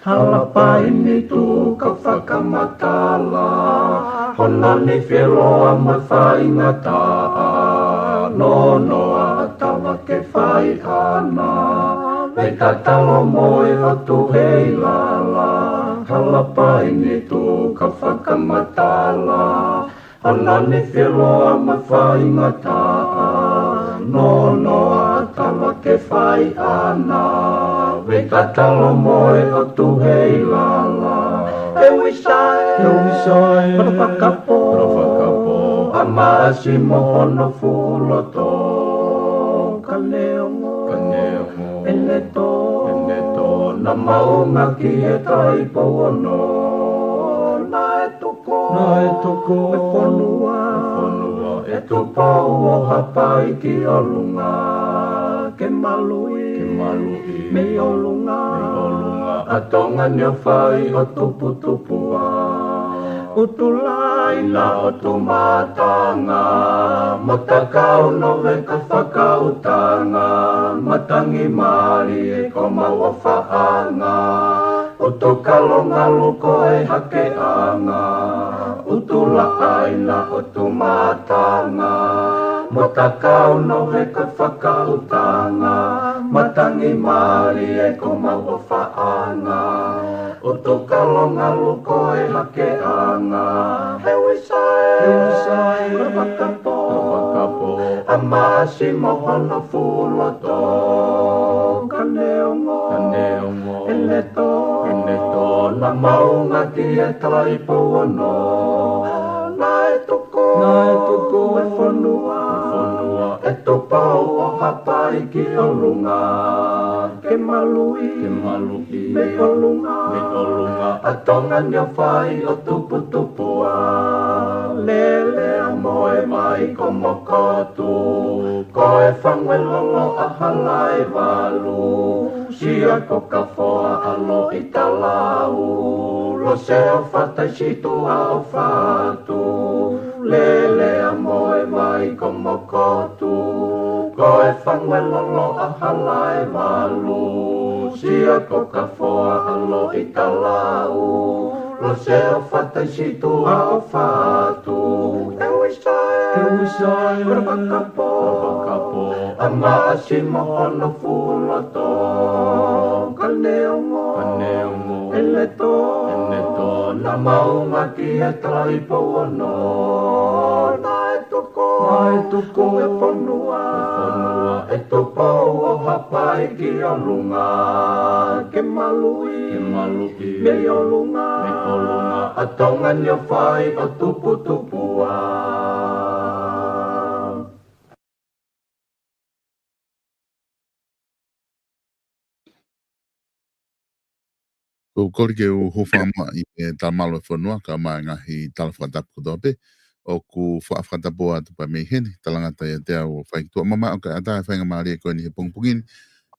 Halapain itu kafakamatala Honani filoa mafaingata Nonoa atawa ke fai ana Vetatalo moe otu heilala Halapain itu kafakamatala Honani filoa mafaingata Nonoa atawa ke fai ana Vekatalo moe o tu hei lala Ewisai Rovakapo Amasi mohono fuloto Kaneongo Eneto Na maunga ki e tai pono Na etuko E fonua E tu pao hapai ki olunga Ke malui Me olunga Atonga nyo fai o tupu-tupua Utulai na o tumatanga Motakau no veka whakautanga Matangi mari e ko mawafaanga Utukalonga luko e hakeanga Utulai na o tumatanga Motakau no veka whakautanga Matangi mari e ko mawafaanga Utukalonga luko e hakeanga Hewisai Rovakapo Amasi mohono fuloto Kaneongo Eneto Na maunga ki e tai pono Na etuko E fonua E to pao hapai ki olunga Ke malui Me olunga Atonga nyo fai o tupu-tupua Lele a moe mai ko mokotu Ko e whangwelolo a halai walu Sia ko ka foa alo i talau Lo se o fatai situ a o fatu Lele a moe mai ko mokotu Ko e whangwelolo a halai walu Sia ko ka foa alo i talau Lo se o fatai situ a o fatu Ewisai Rovakapo Amasi mohono fuloto Kaneongo Eneto Na maunga ki e tai pono Na etuko E fonua E to pao hapai ki olunga Ke malui Me olunga Atonga nyo fai o tupu-tupua Ko kori ke u hofama I e tamalo whanua ka mai ngahi talawhatapu dope o ku whaafatapu atu pa mei hene talangata ia te au whaikitua mama o ka atai whainga maari e koe ni he pungpungin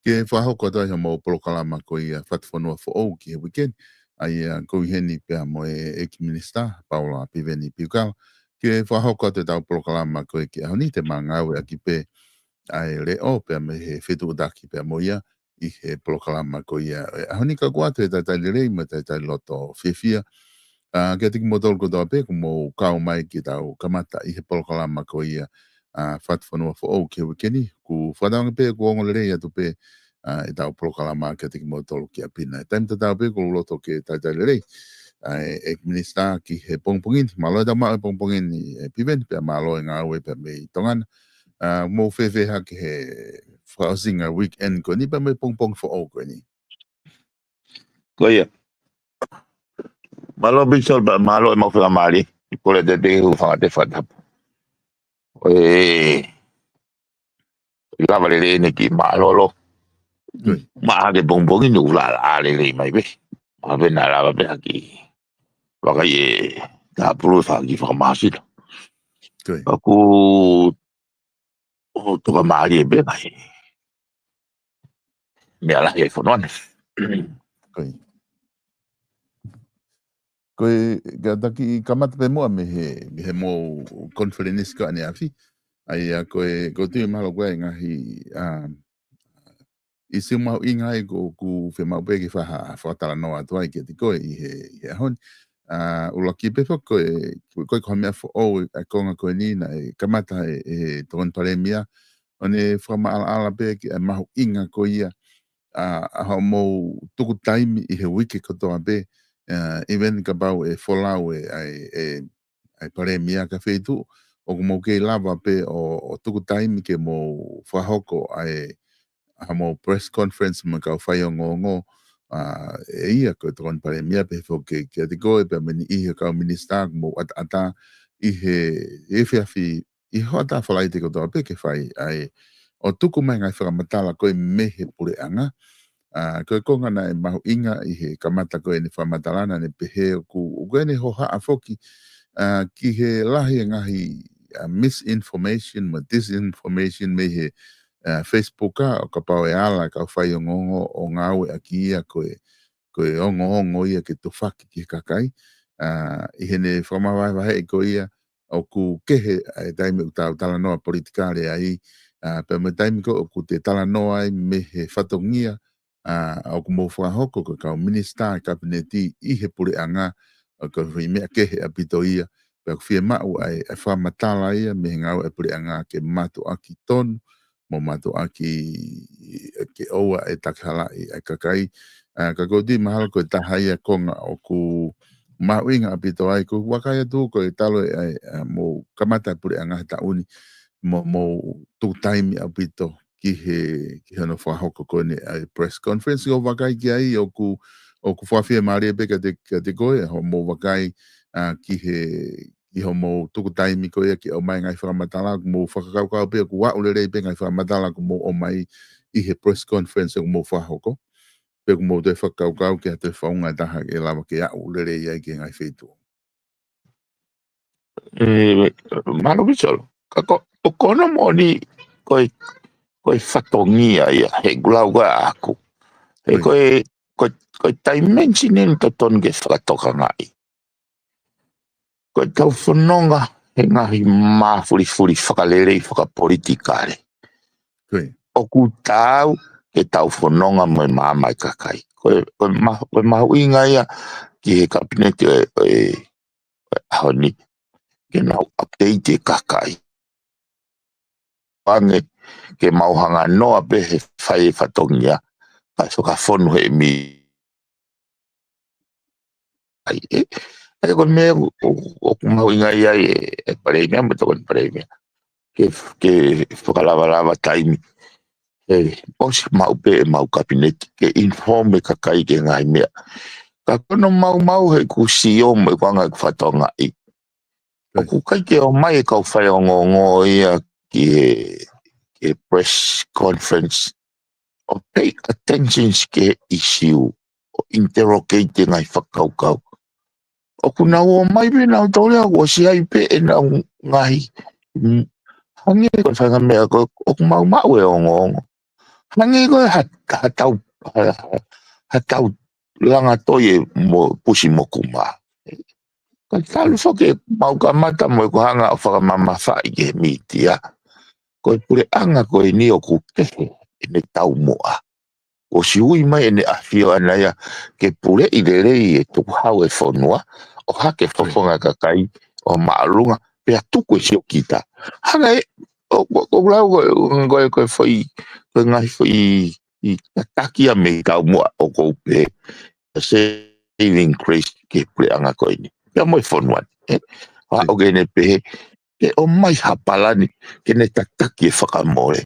ke whahoko atai ha mo polokalama ko ia whatwhanua whaou ki he weekend ai ko I heni pia mo e eki minister Paula Piveni Piukau ke whahoko atai tau polokalama ko e ki ahoni te mangau e aki pe ai leo pia me he whetu udaki pia mo ia I he polokalama ko ia. Ahoni ka kua te tai lirei ma tai loto whiwhia. Kia tiki mo tolu kotoa pe ko mo kau mai ki tau kamata I he polokalama ko ia. Whatwhanua fo au ke wikeni. Ku whadanga pe ko ongo lirei atu pe I tau polokalama kia tiki mo tolu ki a pina. Taim ta tau pe ko loto ke tai lirei. E minister ki he pongpongin. Malo ta maa pongpongin I piven. Pia malo e ngā ue pia me tongana. Mo whewhe hake he whaasinga weekend ko ni pa me pongpong fo au ko ni. Ko ia. Malo bisol ba malo e mau whamari. I kore te te hu whangate whatapu. Lava le ne ki malo lo. Ma hake pongpongi nu la ale le mai be. Ma be na lava be haki. waka ta pulu ki whakamasi la. Koe. Aku toka maari be ngai. Mea lahi whanone. Koe. Koe, taki kamata pe mua me he mo conference ka ane afi. Ai a koe tui mahalo koe ngahi i si mau inga e ku whi mau peki whakatala noa atu ai ki ati koe i he ahoni. Ula ki pe koe koe mea o a konga koe ni na e kamata e tokon paremia. One whama ala pe ki a mahu inga koe ia a hao mou tuku taimi i he wiki kotoa pe. Even ka bau e wholau ai paremia ka whetu. O ku mou kei lava pe o tuku taimi ke mou whahoko ai mo press conference mo ka whai o ngongo e ia ko tokon pare mia pe fo ke te koe pe meni i ka minister mo ata i he fiafi i hota whalai te kotoa pe ke whai ai o tuku mai ngai whakamatala koe mehe pure anga koe konga na e mahu inga i he kamata koe ni whamatalana ne pehe ku koe ne hoha a foki ki he lahi ngahi misinformation ma disinformation me he Facebook o ka pau e ala ka whai o ngongo o ngāwe a ki ia koe ongo ia ke to whaki ki kakai. I hene whamawai wahe ko ia o ku kehe e taime utau tala noa politikare ai. Pe me taime ko o ku te tala noa ai me he whatongia o ku mou whahoko ko kau minister kabineti i he pure anga o ka hui mea kehe a pito ia. Pe ku whia mau ai whamatala ia me he ngau e pure anga ke matu aki tonu. Mo mato aki ke oa e takhala e kakai ka kodi mahal ko tahaya konga o ku mawinga apito ai ku wakaya tu ko talo ai mo kamata pure anga ta uni mo tu time apito ki no fa hoko ko ni press conference o wakai ki ai o ku fa fie mari be ka te ko mo wakai ki he i ho mo tuku taimi ko ia ki o mai ngai whakamatala mo whakakau pe ku wa ulere pe ngai whakamatala ko mo o mai i he press conference ko mo whahoko pe ku mo te whakakau ki a te whaunga taha e lama ki a ulere ia ki ngai whetu. Mano bisolo. O kono mo ni koe whatongia ia he gulau ga aku. He koe dimensionin to ton ke whakatoka ngai. Koe tau whanonga he ngahi mafuri whakalere i whakapolitikare. O ku tau ke tau whanonga mo mamai kakai. Koe mahu inga ia ki he kabineti e honi ke nau update kakai. Pange ke mauhanga noa pe he whai whatongia ka soka whonu he mi. Ai kon me o mau inga ia e paremia mo tokon paremia ke whakalawalawa taimi o si mau pe mau kabineti ke informe kakai ke ngai mea ka kono mau he ku sio mo kwanga whatonga i o ku kai ke o mai ka whai o ngongo ia ki press conference o pay attention ke issue o interrogate ngai whakaukau o kuna o mai pe na tole o si ai pe na ngai hangi ko fa me ko o mau e o ngongo hangi ko hatau langa toye mo pusi mo kuma ka talu so ke mau ka mata mo ko hanga fa mama fa ke mitia ko pure anga ko ni o ku ke ne tau mo o si ui mai ne afio anaya ke pure i le tu hau e fonua o hake fofonga kakai o maalunga pe atuku e sio kita hanga e o lau ko foi ko ngai foi i taki a me kau mo o ko pe saving grace ke pure anga ko ni pe mo fonua o gene pe ke o mai hapalani ke ne taki e whakamore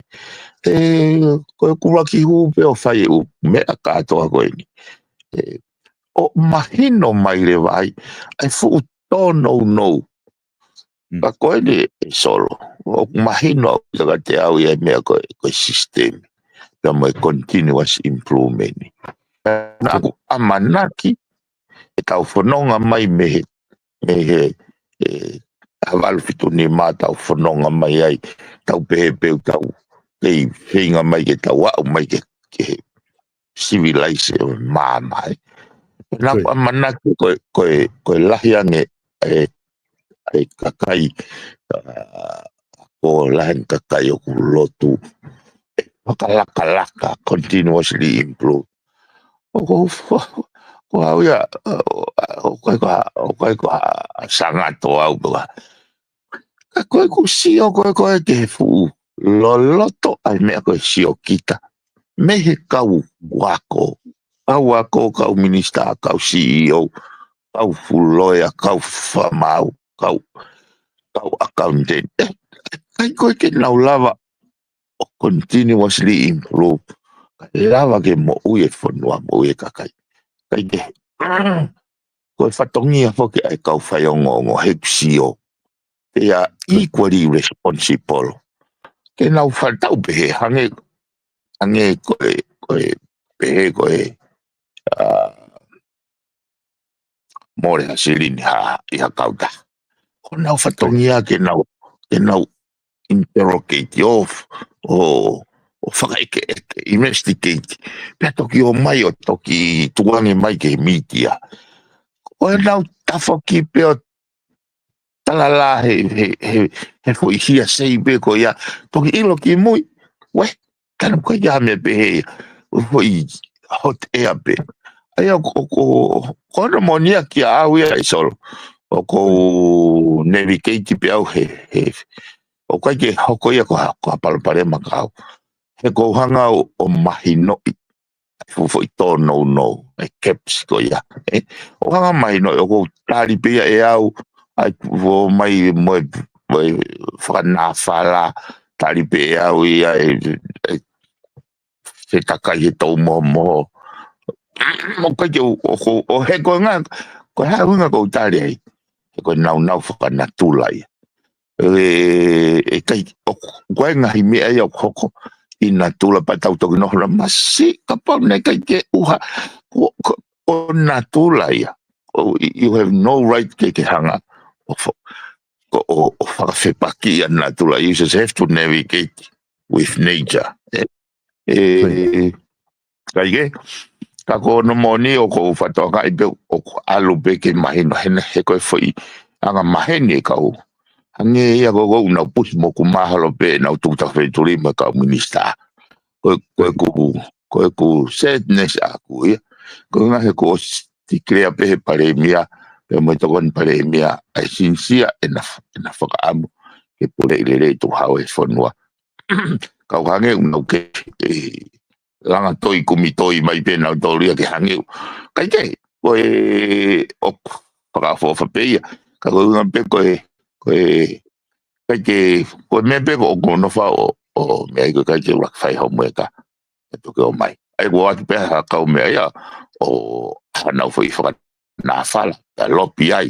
ko kula ki hu pe o fai u me ka to ko ni o mahino mai le vai ai fu no ka ko ni solo o mahino ka te au ia me ko system ka mo continuous improvement na ku amanaki tau whanonga mai me he havalu fituni mā tau whanonga mai ai, tau pehepeu tau kei whinga mai ke tau au mai ke civilise mai. Nā pa manaki koe lahi ange kakai ko lahen kakai o ku lotu laka continuously improve. Ko au ya ko sangato au ba. Ko sio ko ke fu loloto ai me ko sio kita. Me he kau wako. Au wako kau minista kau CEO kau fuloya kau famau kau accountant. Kai ko ke nau lava continuously improve. Lava ke mo uye fonua mo uye kakai. Kai ke ko fatongia foke ai kau whaiongo he sio. They are equally responsible. Ke nau whatau pehe hange koe pehe koe more hasilini ha kauta. Ko nau whatongia ke nau interrogate off o whakaike investigate. Pea toki o mai o toki tuange mai ke media. O nau tafoki peo talala he fwoi hia seibe ko ia toki ilo ki mui. We, tanu ko ia me pehe fwoi hot air pe. Aia kono monia ki a au ia isolo. O ko navigate pe au he o kai ke hoko ia ko hapalapare makau. He ko hanga o mahino fufoi tō no e caps ko ia. O hanga mahino o ko tari pia e au ai vo mai mo whanawhala tari pia au ia se takai he tau mo o kai ke o he ko ngā ko hea hunga ko tari ai he ko nau whakanatulai kai koe ngahi mea ia hoko ina tula pa tau toki nohona masi kapau ne kai ke uha o na tula ia you have no right ke hanga o whakawhepaki ia na tula you just have to navigate with nature kai ke ka ko no moni o ko whatoanga i pe o alu pe ke mahino hene he koe whai anga mahene ka o hange ia ko una pusi mo ku mahalo pe na tuta fe turima ka minista ko ku sadness aku ia ko nga he ko ti crea pe paremia pe mo to kon paremia ai sinsia ena faka amo ke pure ile tu hawe fonua ka hange una ke langa toi kumitoi mai pe na toria ke hange kai ke ko o para fo fa pe ka ko nga pe ko kai ke ko me pe ko no fa o me ko kai ke lak fai ho mo ka to ko mai ai ko at pe ha ka me ya o na foi fa na fala da lopi ai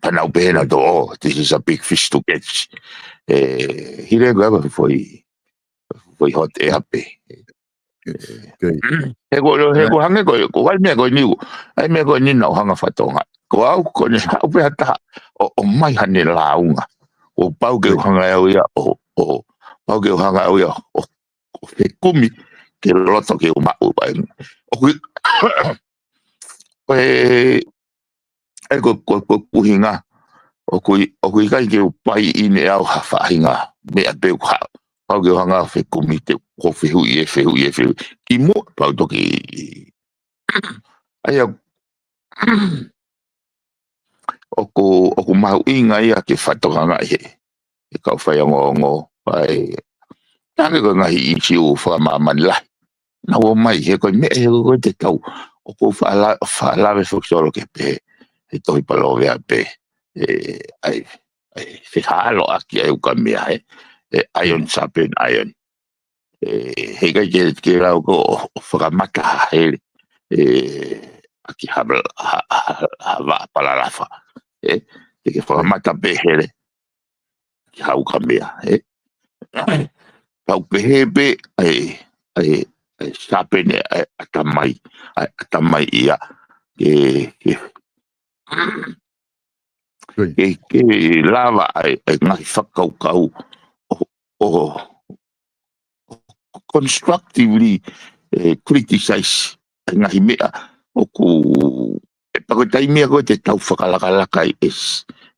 pa na pe na do this is a big fish to catch hire go foi hot air pe he ko hange ko wal me ko ni ai me ko ni na hanga fatonga ko au ko ni au pe ta o mai hane launga o pau ke hanga au ia o pau ke hanga au ia o he kumi ke loto ke o mau bai o ko puhinga o kai ke pai ine au hafa hinga me ape ko pau ke hanga fe kumi te ko fe hu ye ki mo pau to ki ai o mau inga ia ke fatonga he ka fa ngo pai tange ko ngai i chiu fa mamala na o mai he ko me he ko te tau o ko fa la ve fo solo ke pe e to pa lo ve pe ai se halo aki ai ka me ai iron sapen iron he ke ra ko fa mata he aki ha para la fa ke fa mata pe he hau ka me pau pehepe ai sapene atamai ia ke ke lava ai ngai whakaukau o constructively criticize ngai mea o ku e pakotai mea ko te tau whakalaka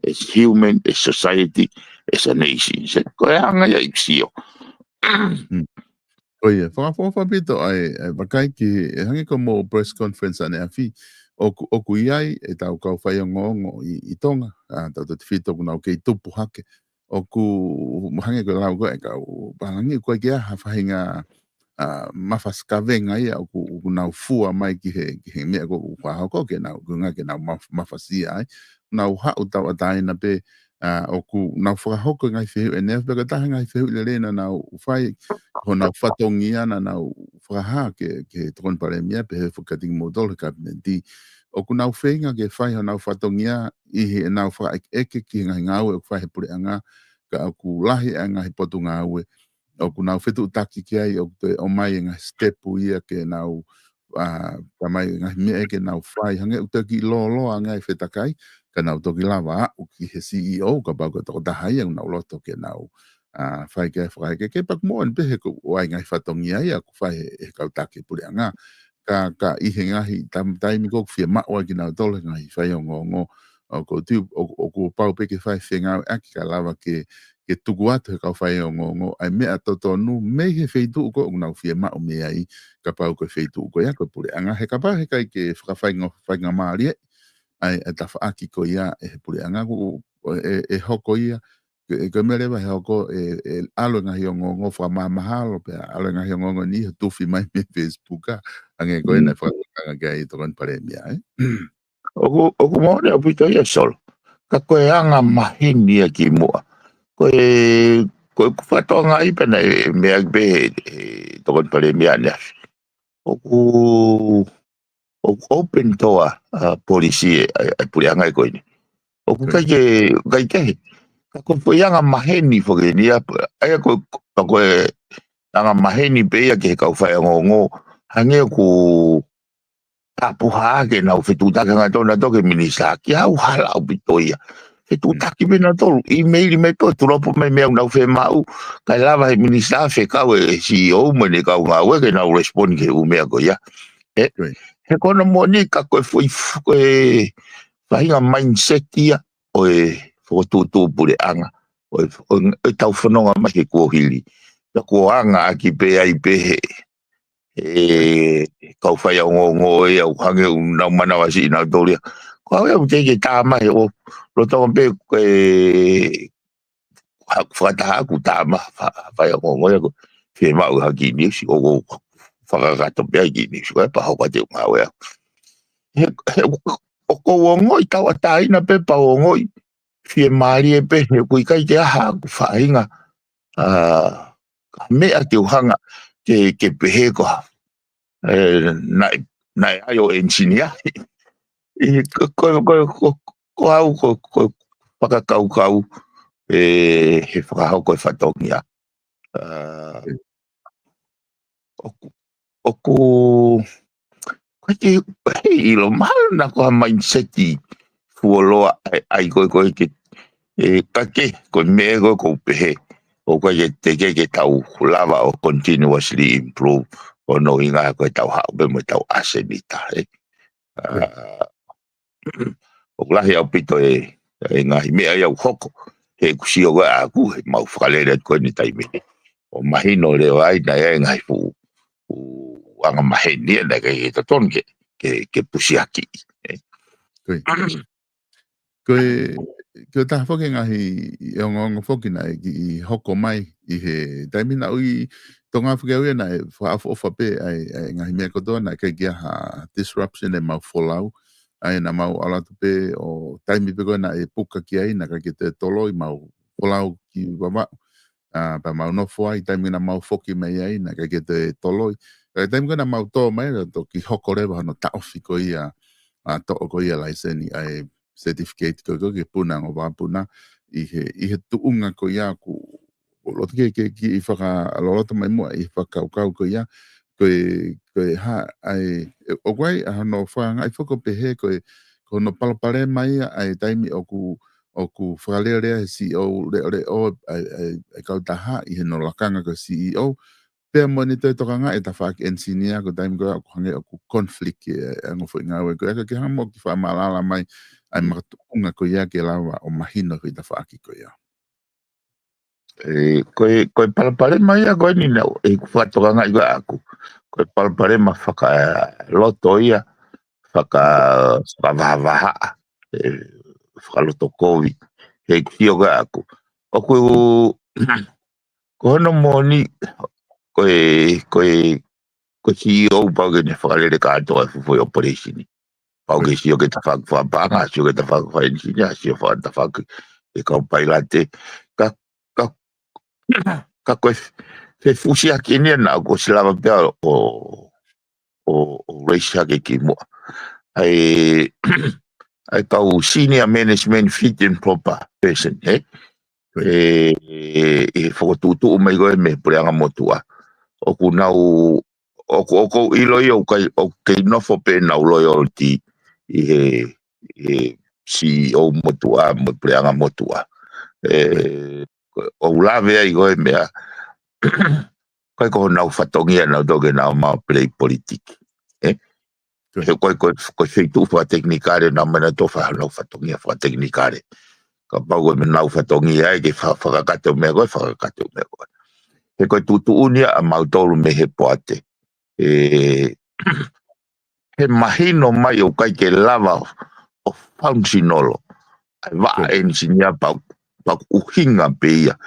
as human, as society, as a nation. Ko e anga ia iksio. Oia, whakawhawhapito ai wakai ki hangi ko mo press conference ane a whi oku iai e tau kau whai o ngongo i tonga tau te whitoku nau kei tupu hake oku hangi ko lau koe kau pahangi koe kia hawhahinga mawhaskavenga ia oku nau fua mai ki he mea ko whahoko ke nau kunga ke nau mawhasia ai nau hau tau ataina pe oku nau whakahoko ngai whiu e nea peka taha ngai whiu le rena nau whai ho nau whatongia na nau whakaha ke tokon pare mea pe he whakating modol kabineti oku nau whenga ke whai ho nau whatongia ihi e nau whakaeke ki ngai ngau e whai he pure anga ka oku lahi anga he potu ngau e oku nau whetu utaki ki ai oku te o mai ngai stepu ia ke nau ka mai ngai mea ke nau whai hange utaki lo ngai whetakai ka nau toki lawa au ki he CEO ka pau ka toko tahai au nau loto ke nau whai ke whai ke pak mo an pehe ko wai ngai whatongi ai aku whai he kautake pule anga ka ihe ngahi taimi ko whia maua ki nau tole ngai whai o ngongo o ko tiu o ko pau peke whai whenga aki ka lawa ke tuku atu he kau whai o ngongo ai mea toto nu mei he wheitu uko o nau whia mau me ai ka pau ko wheitu uko ia ko pule anga he ka pau he kai ke whakawhainga maari ai ta aki ko ia e pule anga ko e hoko ia ke mele ba hoko e alo nga hiongo fa mahalo pe alo nga hiongo ni tu fi mai me Facebook ange ko ina fa nga i to kon pare mia o mo le apito ia sol ka ko anga mahini ki mo ko fa to nga i pena me be to kon pare mia ne o open toa policy ai pule anga ko ni o ka ke ko foi anga maheni fo ke ni ai ko anga maheni pe ia ke ka fa ngo hange ku tapu ha ke na fitu ta nga to na to ke minisa ki au hala u bitoia fitu ta ki bena to email me to tropo me na fe mau ka lava minisa fe ka we CEO me ne ka nga we ke na respond ke u me ko ya he kono mo ni ka ko foi fainga mindset ia o fo tu pure anga o tau whanonga mai ko hili ta ko anga ki pe ai pe kau whai au ngo e au hange nau mana wasi nau toria ko au te ke tā mai o lo tau pe whakataha ku tā ma whai au ngo e ko whi mau haki ni si o whakakato pe ai ki ni si ko e paho pa te ngau e o ko ngoi tau ataina pe pa o ngoi fie mari e pe kui kai te aha ku whainga mea te uhanga ke pehe ko nai ai o engineer ko au ko whakakau he whakahau ko whatongia o ko hei ilo mahal na ko mindset i fuoloa ai ko ke kake ko me ko pehe o ko te ke tau lava o continuously improve o no inga ko tau ha be mo tau asenita o lahi au pito nga me ai au hoko he kusi o aku mau falele ko ni taimi o mahino le ai na nga fu anga mahini na ke ton ke pusiaki ko ta foke ngahi e ngongo foke na i hoko mai i he taimi na ui tonga foke ui na fa ofa pe ai ngahi mea kotoa na kai kia ha disruption e mau folau ai na mau alatu pe o taimi pe koe na e puka ki ai na kai ke te tolo i mau folau ki wama pa mau nofo ai taimi na mau foke mai ai na kai ke te tolo i taimi koe na mau tō mai to ki hoko rewa no taofi ko ia to ko ia laiseni ai certificate ko ke puna ngo puna i he tuunga ko ia ku lo ke i whaka loloto mai mua i whakaukau ko ia ko ha ai o kwai no whanga i whako pehe ko kono palapale mai ai taimi o ku whakalea CEO o ai kautaha i he no lakanga ko CEO pea mo ni te tokanga e ta whaaki engineer ko taimi ko hange o ku conflict e ngofo ingawe ko eka ki hamo ki whamalala mai ai makatunga ko ia ke lawa o mahino ko i ta whaaki ko ia. Koe palapale mai a koe ni nau e ku whatokanga i koe aku. Koe palapale ma whakaloto ia whakavaha whakaloto kovi he kio koe aku. O koe hono moni koe CEO pau ke ne whakalere ka atoa fufoi operationi. Pau ke sio ke ta whakapanga, sio ke ta whakapanga, sio ta whaka e kau pailate ka koe fe fusi aki nia na ko silama pia o race hake ki mua. Ai kau senior management fit and proper person, e whakotutu umei koe me pureanga motua. O ku nau o iloi o kei nofo pe nau loyalty i he CEO motua mo pureanga motua. O lawe ai koe mea koe ko nau whatongia nau toke nau mau play politik. He koe feitu wha teknikare na mana tofa nau whatongia wha teknikare. Ka pau koe me nau whatongia ai ke whakakate o mea koe, whakakate o mea koe. He koe tutu unia a mautolu me he poate. He mahino mai o kai ke lava o faunsinolo. Ai waa engineer pau uhinga pe ia.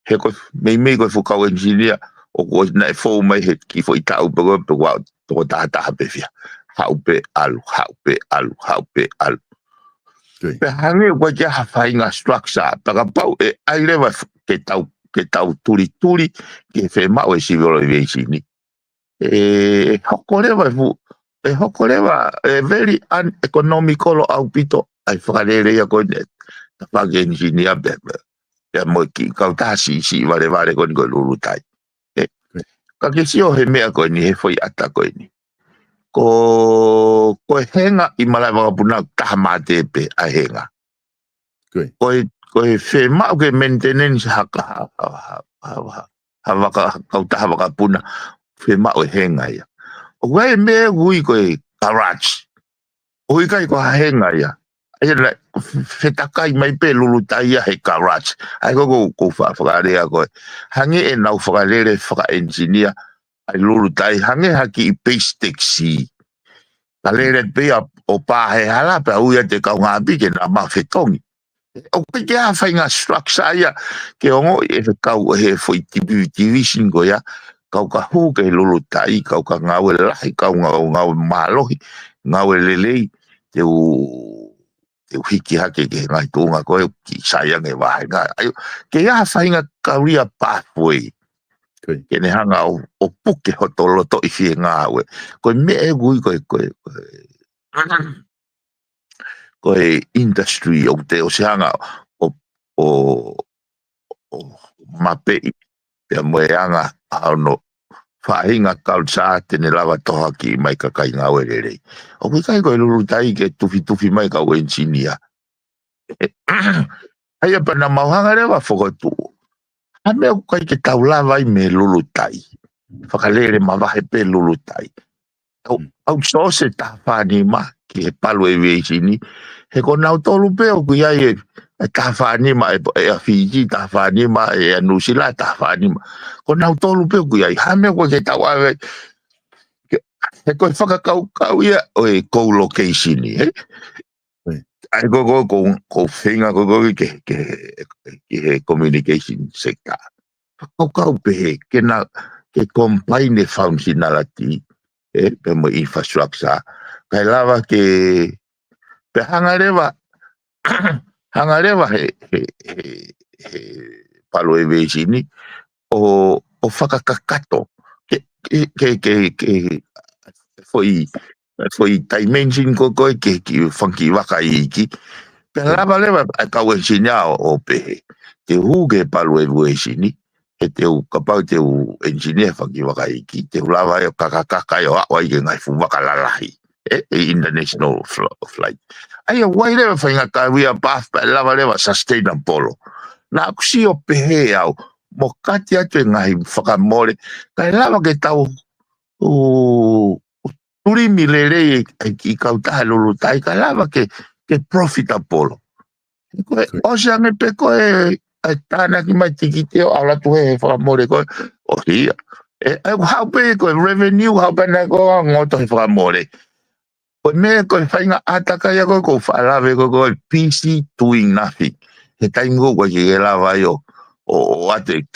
He koe mei koe whukau engineer o koe na e fau mai he ki fo i tau pe koe pe wau toko tahataha pe fia. Hau pe alu. Pe hange koe kia hawhainga structure. Taka pau e airewa ke tau turi ke whemau e civilization. Hokorewa very uneconomical au pito ai whakarere ia koe ne. Ta whake engineer bebe. Pea mo ki kautasi si vare koe ni koe lurutai. Ka ke sio he mea koe ni he foi ata koe ni. Koe henga i malai wakapuna tahamate pe a henga. Koe whemau ke maintenance haka kautaha wakapuna whemau e henga ia. O koe mea hui koe garage. O ikai koe henga ia. Ai la whetakai mai pe lulutai ia he garage. Ai ko whakarea koe. Hange e nau whakarere whaka-engineer ai lulutai. Hange haki i base taxi. Ka lere pe o pahe hala pe uia te kaungapi ke na mawhetongi. O koe ke a whainga structure ia. Ke ongo e kau he foi division ko ia. Kau ka hu ke lulutai. Kau ka ngawe lahi. Kau ngawe malohi. Ngawe lelei. Te hiki hake ke ngai tunga koe ki sayang e wahe ngai. Ke ia whainga career pathway. Ke ne hanga o puke hotoloto i fie ngā we. Koe me e gui koe industry o te o se hanga o mapei. Pea moe anga hauno whahinga kautsa tene lawa toha ki mai kakai ngā we rerei. O kai koe lulutai ke tufi mai kau engineer. Ai apa na mauhanga rewa whakotu. Hame o kai ke taulawai me lulutai. Whakalere mawahe pe lulutai. Au so se ta whani ma ki he palu e weisini. He ko nau tolu pe o kui ai e ta whani ma e a Fiji ta whani ma e a Nusila ta whani ma. Ko nau tolu pe o kui ai. Hame o ke tawawe. He koe whakakau ia o e co-location ni. Ai ko whinga ko ke he communication sector. Kau pe ke combine functionality pe mo infrastructure. Kai lava ke pe hangarewa he palo e veisini o whakakakato ke foi dimension ko ke funky waka iki. Pe lava lewa kau engineer o pe te huge palo e veisini. He te kapau te engineer funky waka iki. Te lava e kakakaka o awai ke ngai fu waka lalahi. international flight. Ai wai le whainga ka wia path pa lava lewa sustainable. Na kusi o pehe au mo kati atu ngahi whakamore kai lava ke tau turi milere I kautaha lulu tai ka lava ke profitable. O sea me peko tana ki mai tikite o ala tu he whakamore ko o hia. How big revenue, how big na ko ngoto he whakamore. Ko me ko whainga ataka ia ko whaalawe ko PC doing nothing. He taingo ko ki e lawa yo o ate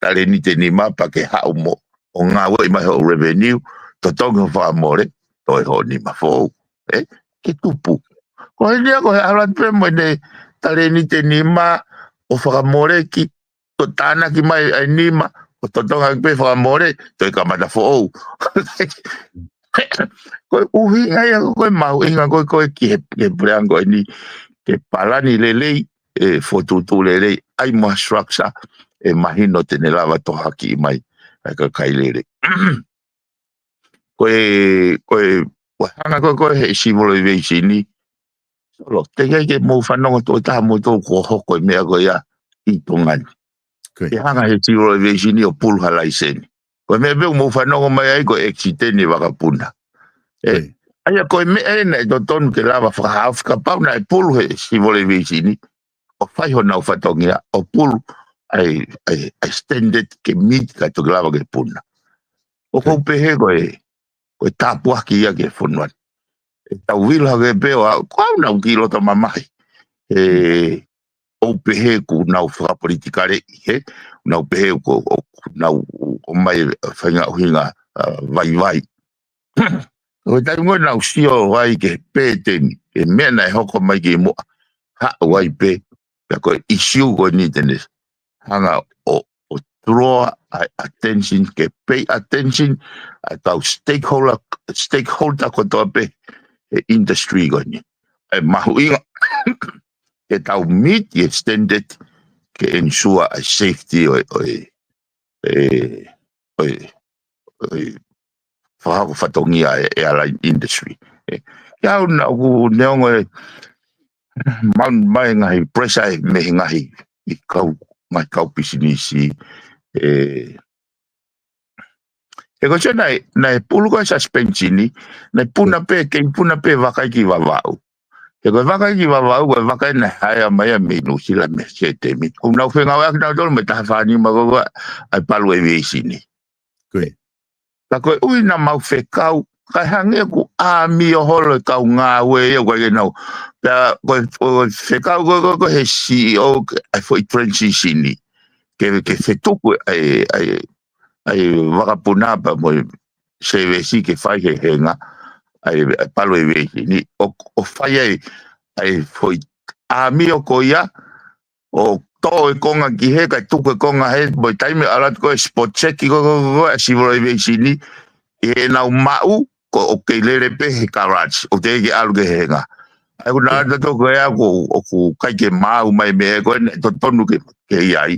tale ni te ni mapa ke hao mo o ngā wai mai ho revenue to tonga whaamore to e ho ni mafou ke tupu ko he nia ko he alat pe mo ne tale ni te ni ma o whaamore ki to tāna ki mai ai ni ma o to tonga pe whaamore to e kamata fo ko uhi ngai ko mau inga ko ki he preango ni ke palani lelei fotutu lelei ai mo structure mahino te ne lava to haki mai ka kailere ko hanga ko he civilization ni lo te ke mo fanongo to ta mo to ko hoko me ko ya I tongan ke hanga he civilization ni o pul halaisen ko me be mo fanongo mai ai ko exiteni wakapuna ai ko me ene to ton ke lava fa half ka pa na pul he civilization ni o fai ho na fatongia o pul ai extended ke mit ka to glava ke puna o ko pehe ko tapua ki ia ke fonwan ta wil ha ke pe o ko na kilo to mamai o pehe ku na fra politikare na pehe ko na o mai fanga hinga vai o ta ngo na usio vai ke peten ke mena hoko mai ke mo ha wai pe ko issue ko ni tenes hanga o draw attention ke pay attention atau stakeholder ko tope industry ko ni mahuinga ke tau meet extended ke ensure a safety for fatongia airline industry ya na ku neongo mai ngai pressure me ngai I kau mai kau pisinisi ko chena na pulu ko suspensioni na puna pe vakai ki vavau ko vakai ki vavau ko vakai na haya mai me no sila me sete mi ko na fenga wa na dol me ta fani ma ko ai palu e vesini ko ui na mau fekau ka hange ku a mi o holo ka nga we ko ke no ko fekau ko he CEO ai foi transition ni ke fetuku ai wakapuna pa mo CVC ke fai he henga ai palo e ni o fai ai foi a mi o ko ia o to e konga ki he ka tuku konga he mo time alat ko spot check ko si CVC ni e na mau ko o ke lere pe he garage o te ke algo henga ai ko na to ko ya ko kai ke mau mai me ko to tonu ke ai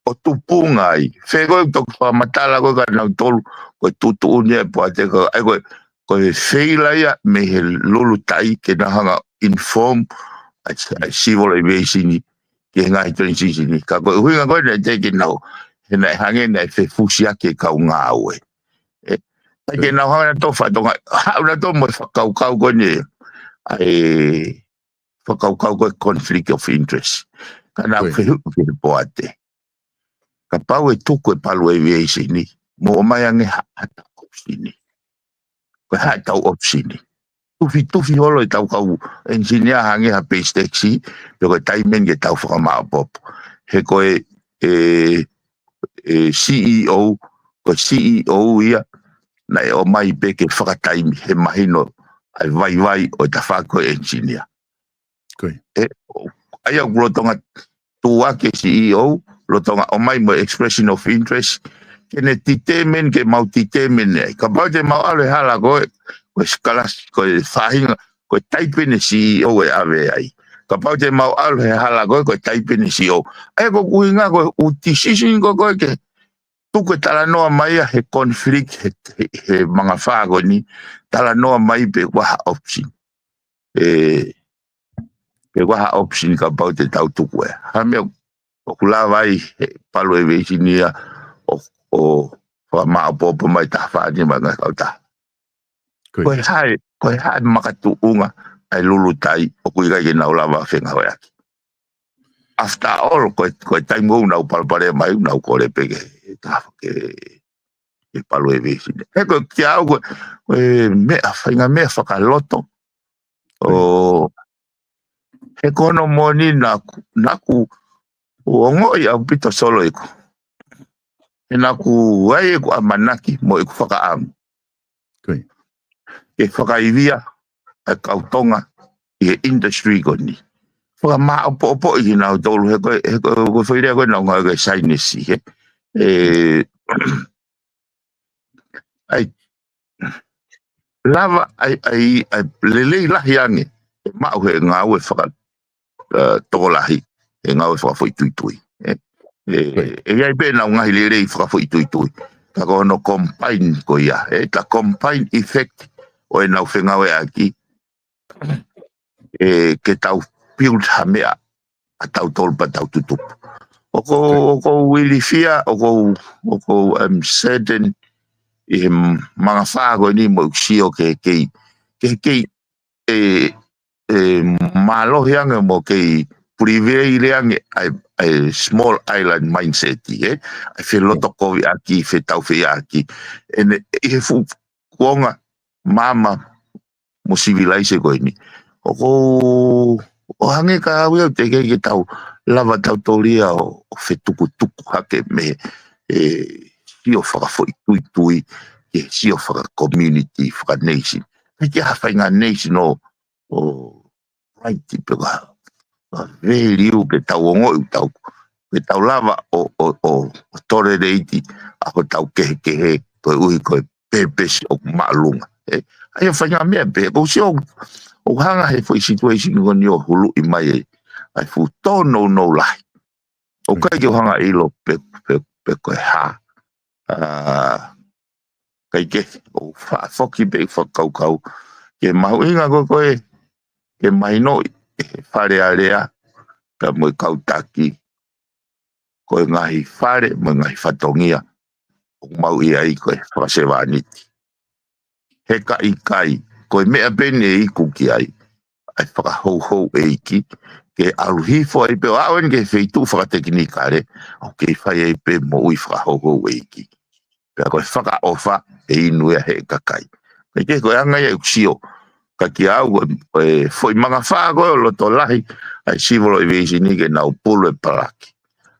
o tupunga ai fego to matala ko ka na tolu ko tutu ne po ate ko ai ko feila ya me lulu tai ke na hanga inform a civil aviation ke nga transition ka ko huinga ko ne te ke no na hange na fe fusia ke ka nga we ke na hanga to fa to ha to mo fa ka ko ne ai fa ka ko conflict of interest kana fe po ate ka pau e tuku e palu aviation ni mo mai ange hata opsini ko hata opsini tufi holo e tau kau engineer hange ha space taxi ko taimen ke tau whakama pop he ko CEO ko CEO ia na o mai pe ke whakataimi he mahino ai vai o ta whako engineer ai au rotonga tua ke CEO rotonga o mai mo expression of interest kene titemen ke mau titemen ka pau te mau ale hala ko skalas ko fahinga ko type ne CEO e ave ai ka pau te mau ale hala ko type ne CEO ai ko kuinga ko decision ko ke tuku tala noa mai he conflict he mga whago ni tala noa mai pe waha option pe waha option ka pau te tau tuku e ha mea o kula vai palo e veisi nia o whamaapopo mai ta whaani mga kauta koe hai makatu unga ai lulu tai o kui kai ke nau lava whenga hoi aki after all koe time o nau palpare mai nau kore peke tafa ke palo e veisi nia koe kia au koe mea whainga mea whakaloto o he kono moni naku o i au pito solo iku e naku wai iku a manaki mo iku whakaamu e whakaivia a kautonga i he industry koni whaka opo i nau tolu he koe whairea koe nau ngau koe sainesi ai lava ai lelei lahi ange mau he ngau e whaka tokolahi e ngau e whakawhaituitui e iai pēna o ngahi lerei whakawhaituitui ka kono combine ko ia ta combine effect o e nau whengawe aki ke tau build ha mea a tau tolpa tau tutupu o wili fia o ko certain i mga whago ni mo uksio ke malo yang mo kei privei yang ai small island mindset ai fe loto ko aki fe tau fe aki en e fu konga mama mo civilize ko ni o hange ka wi te ke tau lava tau tolia o fe tuku hake me sio fa fo tui ke sio fa community fa nation ke ha fa nation o right pega very u ke tau ngo ke tau lava o tore reiti a ko tau ke ko ui ko purpose o malunga ai fa nga me pe ko sio o hanga he foi situation ko ni o hulu i mai ai fu to no lai o ka ke hanga i lo pe ko ha kai ke o fa foki be fa kau ke mau inga ko ke mai no fare area ka mo kautaki ko ngai fare mo ngai fatongia o mau ia i ko fa se vaniti he kai ko me bene i kuki ai fa ho eiki ke aluhi fo i pe awen ke feitu fa teknika re o ke fa i pe mo i fa ho eiki pe ko fa ofa e inu he kakai ke ko anga e uksio ka ki au foi manga whago lo to lahi ai civil aviation ni ke nau pulu e paraki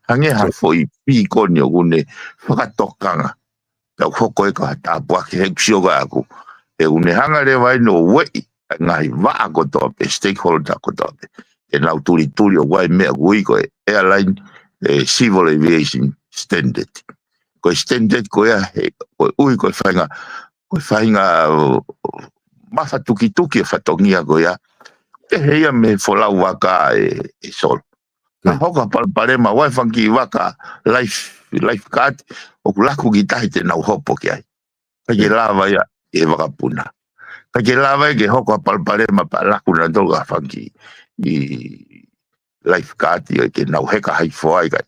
hange ha foi pi koni o une whakatokanga ka hoko e ka tapua ki heksio ka aku e une hanga re vai no wei ngai waa ko tope stakeholder ko tope e nau turi o wai mea gui ko airline civil aviation standard ko standard ko ya ko ui ko whainga masa tuki e whatongia ko ia e heia me folau waka e sol ka hoka palparema wai whanki waka life card o kulaku ki tahi te nau hopo ki ai ka ke lava ia e wakapuna ka ke lava ke hoka palparema pa laku na toga whanki i life card i ke nau heka hai foai kai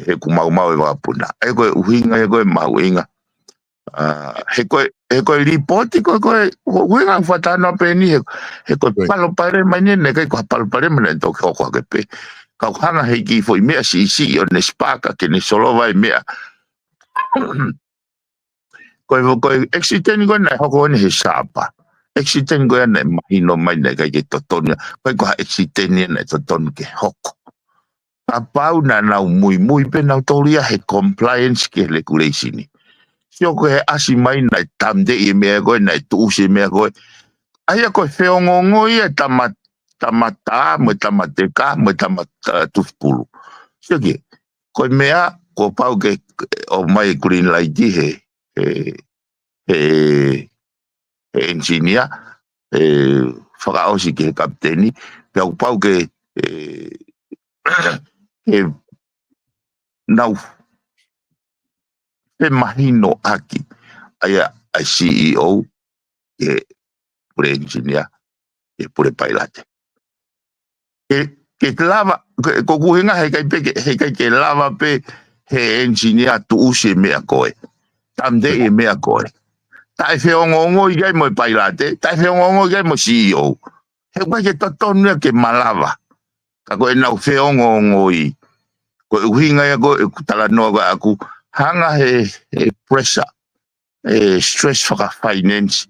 he kumau e wakapuna e koe uhinga e koe mau inga he koe ripoti koe huinga whatana pe ni he koe palo pare mani ne kai koe palo pare mani to ko ke pe ka hanga he ki foi mea si o ne spaka ke ne solo vai mea koe exiten koe na hoko ne he sapa exiten koe na mahino mai ne kai ke totona koe exiten ne totona ke hoko apau na nau mui pe nau toria he compliance ke regulation sio ko he asi mai na tamde i mea koe na tuusi mea koe aia koe whiongongo ia tamata mo tamateka mo tamata tufpulu sio ki koe mea ko pau ke o mai green light he engineer whakaosi ke kapteni pe au pau ke he nau Pe mahino aki aya a CEO e pure engineer e pure pilot. Ke lava ko kuhinga he kai ke lava pe he engineer tu use mea koe. Tamde e mea koe. Tai whiongongo i gai mo pilot, tai whiongongo i gai mo CEO. He kai ke totonu ke malava. Ka koe nau whiongongo i. Ko uhinga ia ko tala noa aku hanga he pressure. Stress whaka finance.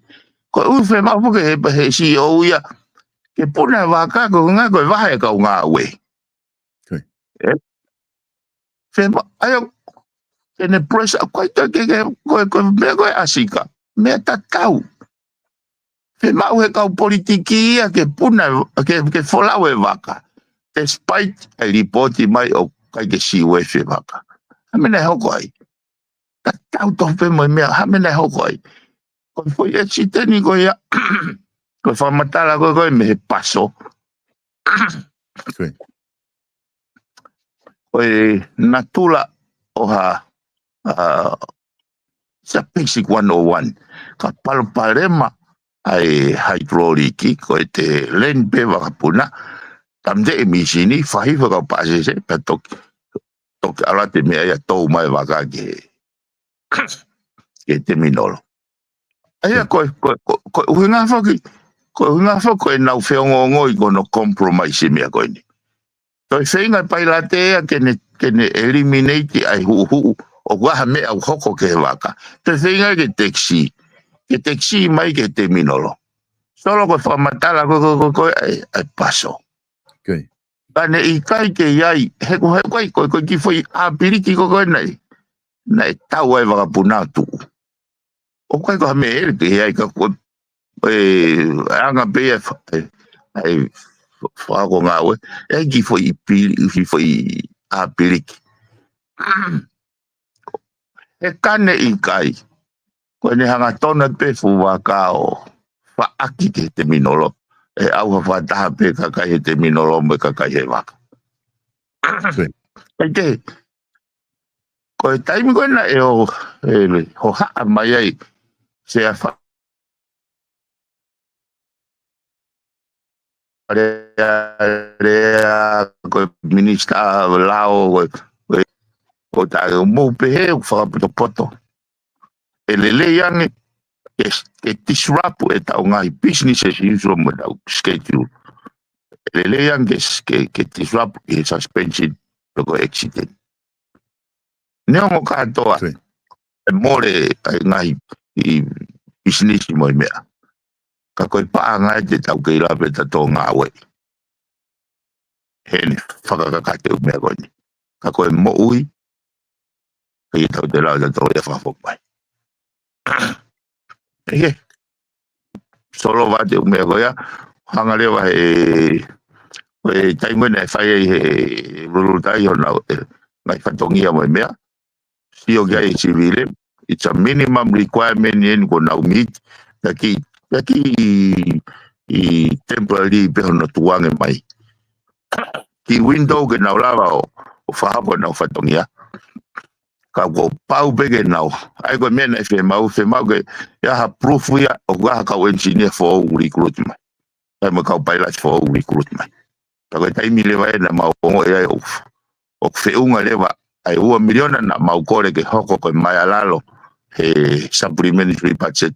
Ko uwhe mapuke he CEO ia, ke puna waka ko ngā koe wahe kau ngā ue. Whema, ayo, kene pressure, koe mea koe asika, mea tatau. Whema uhe kau politiki ia ke puna, ke wholau e waka. Despite a reporti mai o kai ke siwe whe waka. Hamena hoko ai. Tatau tohpe mo mea, hamena hoko ai. Koe foi e chiteni koe ia, koe whamatala koe me he paso. Koe natula o ha sa basic 101. Ka palparema ai hydrauliki koe te len pe wakapuna. Tamde e misini, whahiwa kau pasese, pa toki ala te mea ia tau mai waka ke te minolo. Aia koe uhinga whaki, koe uhinga whaki koe nau whiongongo i kono compromise mea koe ni. Toi whenga pailate ea kene eliminate ai huu o waha mea au hoko ke he waka. Toi whenga ke taxi mai ke te minolo. Solo koe whamatala koe ai paso. Kane i kai ke iai, heko koe ki whai apiriki koe nei. Nei tau ai wakapuna tu. O kai ko hame ere te iai ka koe anga pea ai whako ngā ue. E ki whai apiriki. E kane i kai. Koe ne hanga tona pe waka o whaaki ke te minolo. E au whataha pe kakai he te minolo me kakai he waka. Kai te, koe taimi koe na e ho haa mai ai se a rea koe minista lao koe tae mou pehe u whakapoto. E lele yange ke disrupt e tau ngai business as usual mo tau schedule. E lele yange ke disrupt ke suspension loko accident. Neongo katoa e more ngai i business mo i mea. Ka koe paa ngai te tau kei lawe ta tō ngā we. Hene whakakakate u mea koe ni. Ka koe mo ui kei tau te lau ta tō e whafok mai. Eke, solo wate u mea koea, hanga lewa he taimwe nei whai he rulutai ho nau ngai whatongia mo i mea. Sio kia e civile, it's a minimum requirement in ko nau meet, taki i temporary pe hono tuange mai. Ki window ke nau lava o whahapo nau whatongia. Ka ko pau peke nau. Ai ko mena e whemau ke ia ha proof ia o gaha kau engineer for recruit mai. Ai mo kau pilot for recruit mai. Ka koe taimi lewa e na mau ongo ia o whiunga lewa ai ua miliona na mau kore ke hoko koe mai alalo he supplementary budget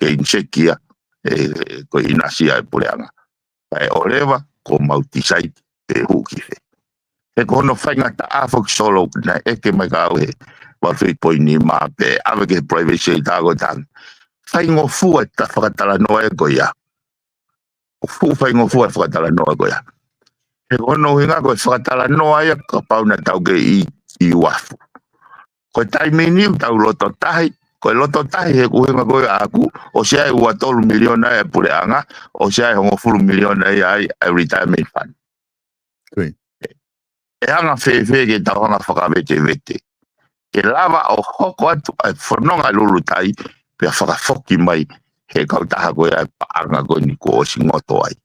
ke insekia koe inasia e pureanga. Ai o lewa ko mau tisai e hukife. E kono whainga ta afok solo na eke mai ka au he wawhi poi ni maa pe awe ke privacy i tāgo tāng. Whaingo fua ta whakatala noa e koia. Whaingo fua whakatala noa e koia. E kono hinga koe whakatala noa ia ka pauna tau ke i wafu. Koe taimi niu tau loto tahi. Koe loto tahi he kuhinga koe aku. O sea e ua tolu miliona e pureanga. O sea e hongo furu miliona e ai retirement fund. E hanga whewhe ke tau hanga whakawete vete. Ke lava o hoko atu ai whanonga lulu tai pia whakafoki mai he kautaha koe ai paanga koe ni ko o singoto ai.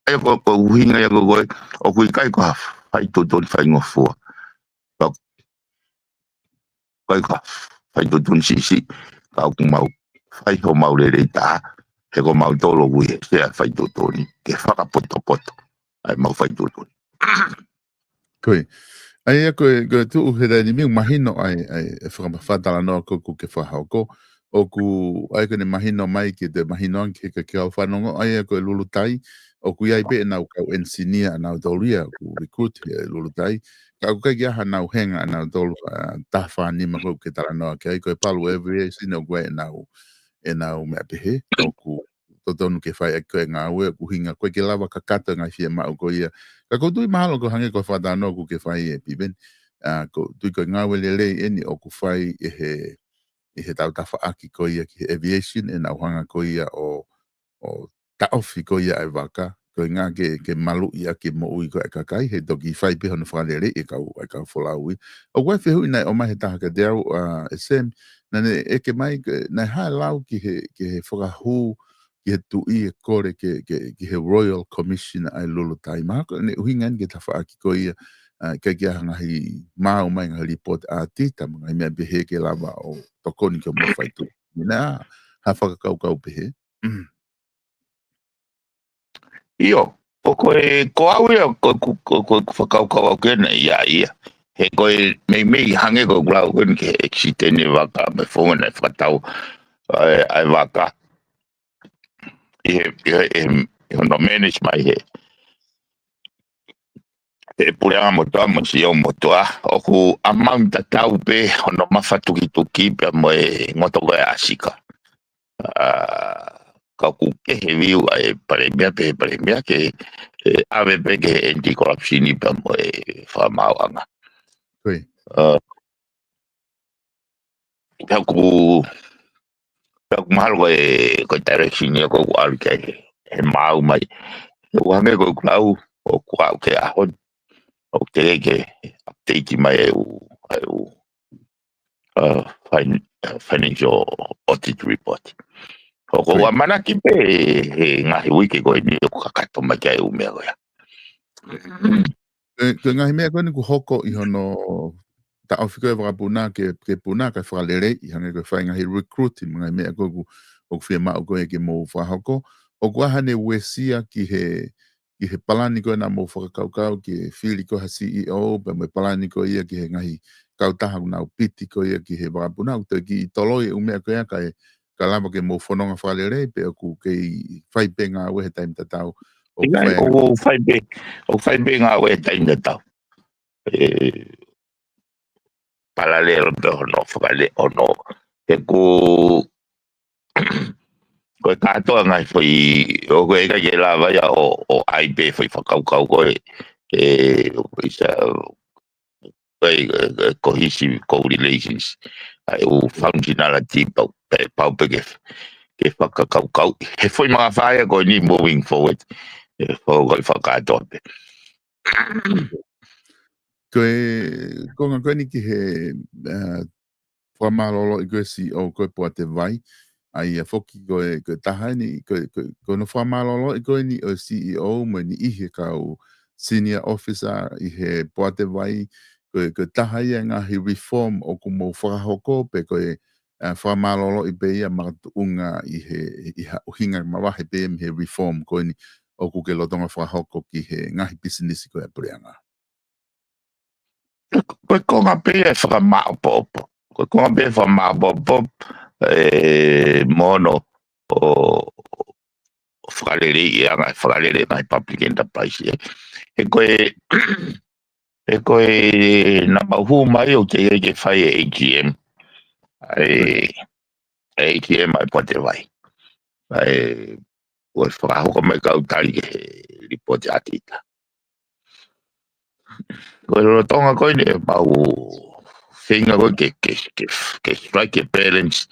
Ai ko uhinga ia koe o kui kai ko hawhai tutoni whaingo fua. Kai ka fai to tun si ka ku mau fai ho mau le ta he ko mau tolo wi se fai to toni ke fa ka poto ai mau fai to toni Koe. Ai koe tu he dai mi mahino ai whakamatala no ko ke whahauko. O ku ai koe mahino mai ki te mahino ke au whanongo ai koe lulutai. O ku iai pe nau kau ensinia nau tauria ku recruit lulutai. Ka ku kai aha nau henga nau tolu tawha nima koe ke tala noa ke ai koe palu every sino koe nau mea pehe. O ku totonu ke whai koe ngā ue ku hinga koe ke lava ka kata ngai fia mau ko ia. Ka ko tui mahalo ko hange ko whatano ku ke whai e piben. Ko tui ko ngā wele lei eni o ku whai e he tau tawha aki ko ia ki aviation e nau hanga ko ia o taofi ko ia ai waka. Ko ngā ke malu ia ke mo ui ko e kakai he toki whai pe hono whalere e kau wholaui. O wai whihu inai o mai he taha ka deo SM nane e ke mai nai hae lau ki he whakahu ki he tui e kore ki he Royal Commission ai lulutai. Mahako ne uhingan ke tawha aki ko ia kai kia hangahi mau mai ngā report a tita mga mea behe ke lava o tokoni ke mo whaitu. Nā ha whakakau behe. Io, o koe au ia koe whakaukau au kena ia. He koe mei hange koe kulau kena ke exitene waka me whonga nei whakatau ai waka. I hono manage mai he pureanga motoa mo si o motoa. O ku amau tatau pe hono mawhatuki pe mo e ngoto koe asika. Ka ku ke he viu ai paremia ke ave pe ke anti-corruption pa mo e whamauanga. Koe. Ka ku mahalo ko direction ni ko alu ke he mau mai. Wange ko klau o ku au ke ahon. O ke update mai financial audit report. Ko wa mana ki pe ngahi wiki ko ni ko kakato mai ke u mea ya. Ko ngahi mea koe ni ku hoko i hono ta ofiko e wakapuna ke puna ka whakalere i hange koe whai ngahi recruiting ngahi mea koe ku whia mao koe ke mou whahoko. O kua hane wesia ki he palani koe na mou whakakaukau ki he whiri koe ha CEO pe me palani koe ia ki he ngahi kautaha unau piti koe ia ki he wakapuna u te ki i toloi u mea koe ka lama ke mou whanonga whakalere pe o ku ke whai pe ngā ue he taim tatau. O fai be ngā ue taim tatau. Paralelo pe hono whakale ono. He ko katoa ngai foi o koe ka ke lava ia o aipe foi whakaukau koe isa cohesive co-relations o functionality pau pe ke whakakaukau. He foi mga whaia koe ni moving forward. Koe whakatoa pe. Koe ni ki he whamalolo i koe si o koe pua te vai. Ai foki koe taha ni koe no whamalolo i koe ni o CEO mo ni ihe kau senior officer i he pua te vai. Koe taha ia ngahi reform o ku mou whakahoko pe koe whamalolo i pe ia makatuunga i he uhinga mawahe pe he reform koe ni o ku ke lotonga whakahoko ki he ngahi business koe apureanga. Koe konga pe e whakamao popo. Koe konga pe whakamao popo mono o whakalere mai public enterprise. E koe na mahu mai o te ke whai AGM. AGM ai pote vai. Koe whakahoko mai kautari ke ripote atita. Koe rotonga koe ne mau whinga koe ke strike parents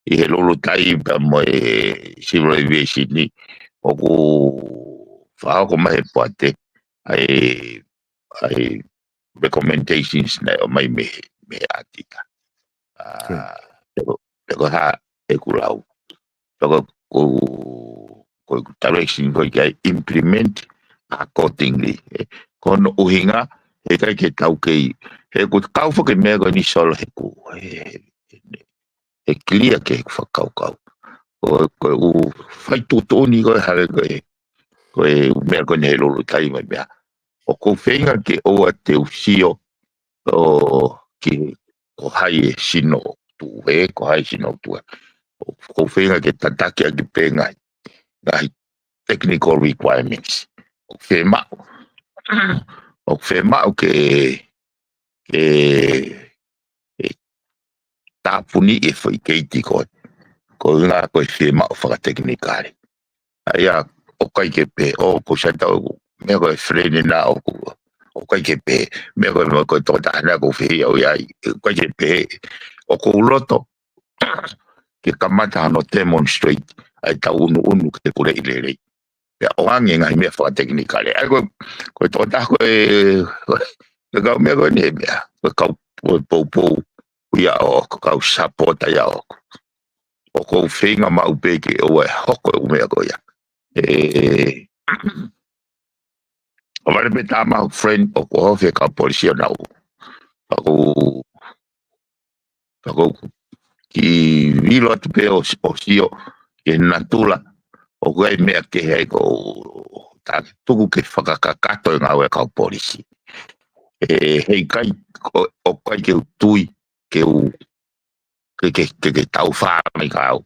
i he lolo tai pa mo civil aviation ni o ku whahoko mai poate ai recommendations na o mai me atita. Pero ha e kulau. Pero ko direction ko ke implement accordingly. Kono uhinga e kai ke tau kei he ku kau ke me ko ni solo he ku he clear ke kau ko u fai tu ni ko ha ko me ko ne lo tai me bia o ko fenga ke o te usio o ki ko hai sino tu ko hai sino tu ko fenga ke tataki ki penga ngai technical requirements o fema ke tapuni e foi ke tiko ko nga ko fema o fa technical aya o kai ke pe o ko shata o me ko frene na o kai ke pe me ko to ta na ko fe o ya ko ke pe o ko loto ke kamata no demonstrate ai ta unu ke kule ile ya orang yang ngai me fa technical ai ko to ta ko ga me ko ne ya ko po ya o ko support ya o ko finga ma upeke o hoko o me ko ya Avare petama friend o ko fe ka polisia na ako ki vilo te pe o sio ke natula o ko me ke he ko ta tuku ke whakakakato ngā we ka polisi hei kai o kai ke tui ke tau whāmi ka au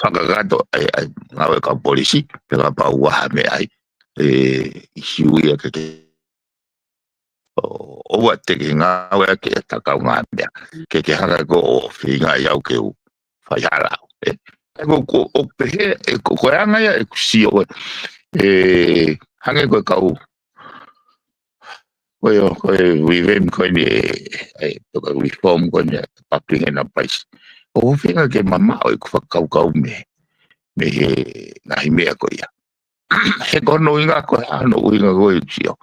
whakakato ngā we ka polisi pe ka pa uaha me ai isiuia ke o wa te ke ngā wea ke takau ngā mea ke hanga ko o whinga iau ke u whaiara o pehe ko anga ia kusio hange ko kau ko revamp ko ni to reform ko ni public enterprise o whinga ke mama o ku whakau me he ngahi mea ko ia he kono inga ko ano inga ko i tio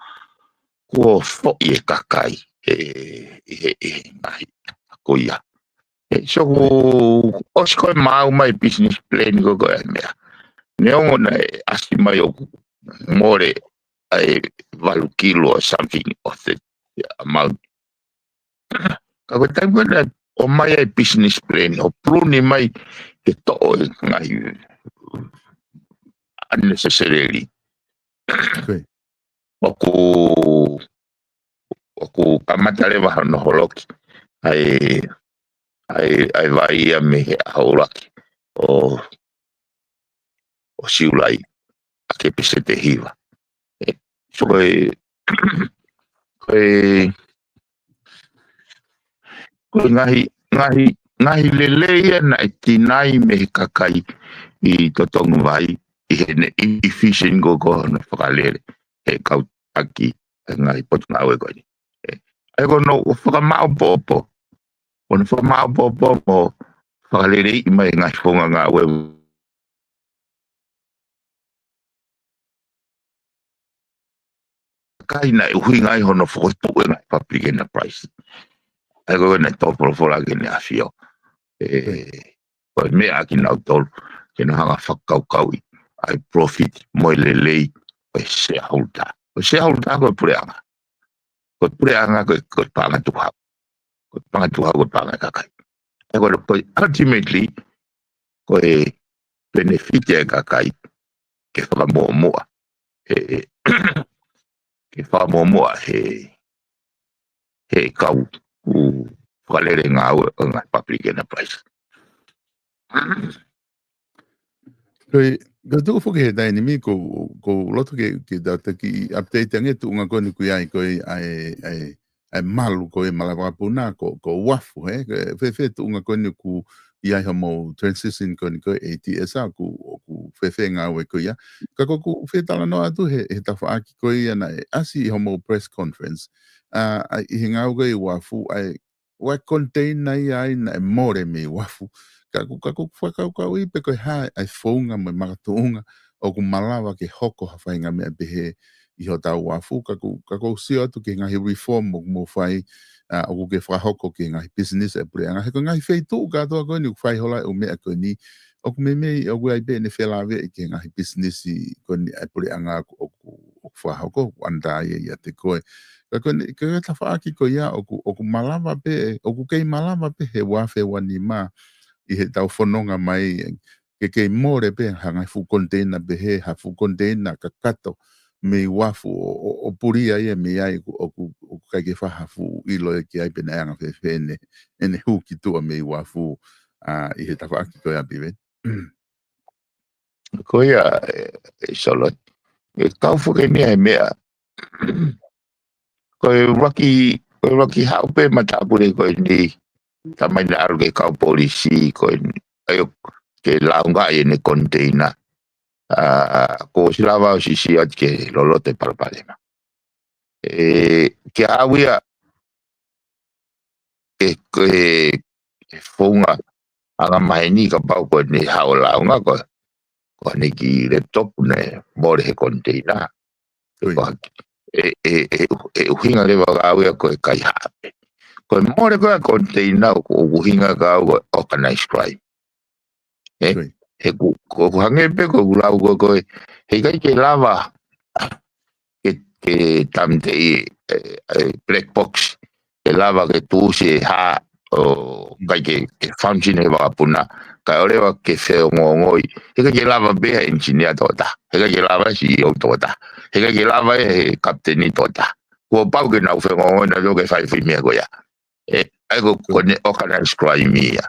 ko fo i kakai ngahi ko ia so o sko mau mai business plan ko mea neongo na asi mai o more ai valu kilo or something of the amount ka ko tai na o mai business plan o pluni mai ke to ngahi unnecessarily Aku kamata le wa no holoki ai vai a me hauraki o siulai ake pese te hiwa so ngahi lelea na tinai me kakai i totongu vai i hene efficient go no whakalere he kau aki ngai potu ngā ue koini ai kono whakamao popo kono whakamao popo mo whakalere i mai ngai whonga ngā ue kai na hui ngai hono whakotu e ngai public enterprise ai kono na tōporo whora kene a whio koe mea aki nau tolu kena hanga whakaukaui ai profit moi lelei o shareholder o shareholder ko pureanga ko panga tuha ko panga kakai e ko ultimately ko benefit e kakai ke whakamoa ke whakamoa he kau whakalere ngā ue o ngā public enterprise Ko tu fo ke dai ni mi ko loto ke data ki update nge tu nga ko ni ku ai ko ai malu ko malava puna ko wafu fe tu nga ko ni ku ia homo transition ko ni ko ATS ku fe nga we ko ya ka ko fe tala no atu he ta fa ki ko ia na asi homo press conference ai hinga ko wafu ai wa contain ai na more me wafu Kaku whakaukaui pe koe hae ai whaunga mai maratunga o ku malawa ke hoko hawhainga mea behe i ho tau wafu. Kaku sio atu ke ngahi reform o mo whai o ku ke whahoko ke ngahi business e pure. He ko ngahi whaitu katoa koe ni ku whai hola o mea koe ni o ku mei o ku ai be ne whelawe i ke ngahi business i koe ni e pure anga o ku whahoko, anda ia te koe. Ka ta whaaki ko ia, oku malama pe, oku kei malama pe he wafe wani ma, I he tau whanonga mai, ke more pe, hanga fu container pe he, ha fu container ka kato, me wafu o puria ia me ai oku kai ke whaha fu ilo e ki ai pena anga fe ene huki tua me wafu I he ta whaaki ko ia piwe. Ko ia, solo, kau whuke mea mea, koe waki haupe matapure koe ni, tamai na aru ke kau polisi koe ayo ke launga I ne container ko silava o sisi at ke lolote palpalema ke awia ke fonga anga maheni ka pau ko ni hao launga ko ne ki laptop ne more he container ko uhinga le wa awia ko kai hape ko more ko container ko uhinga ka organized crime he ko hange pe ko lau ko he kai ke lava ke tamte black box ke lava ke tu se ha o kai ke function he wa puna ka ore wa ke feo ngoi he ke lava be engineer tota he ke lava CEO tota he ke lava he captain tota ko pau ke na feo ngoi na jo ke fai fi me ko ya ai ko ne organized crime ya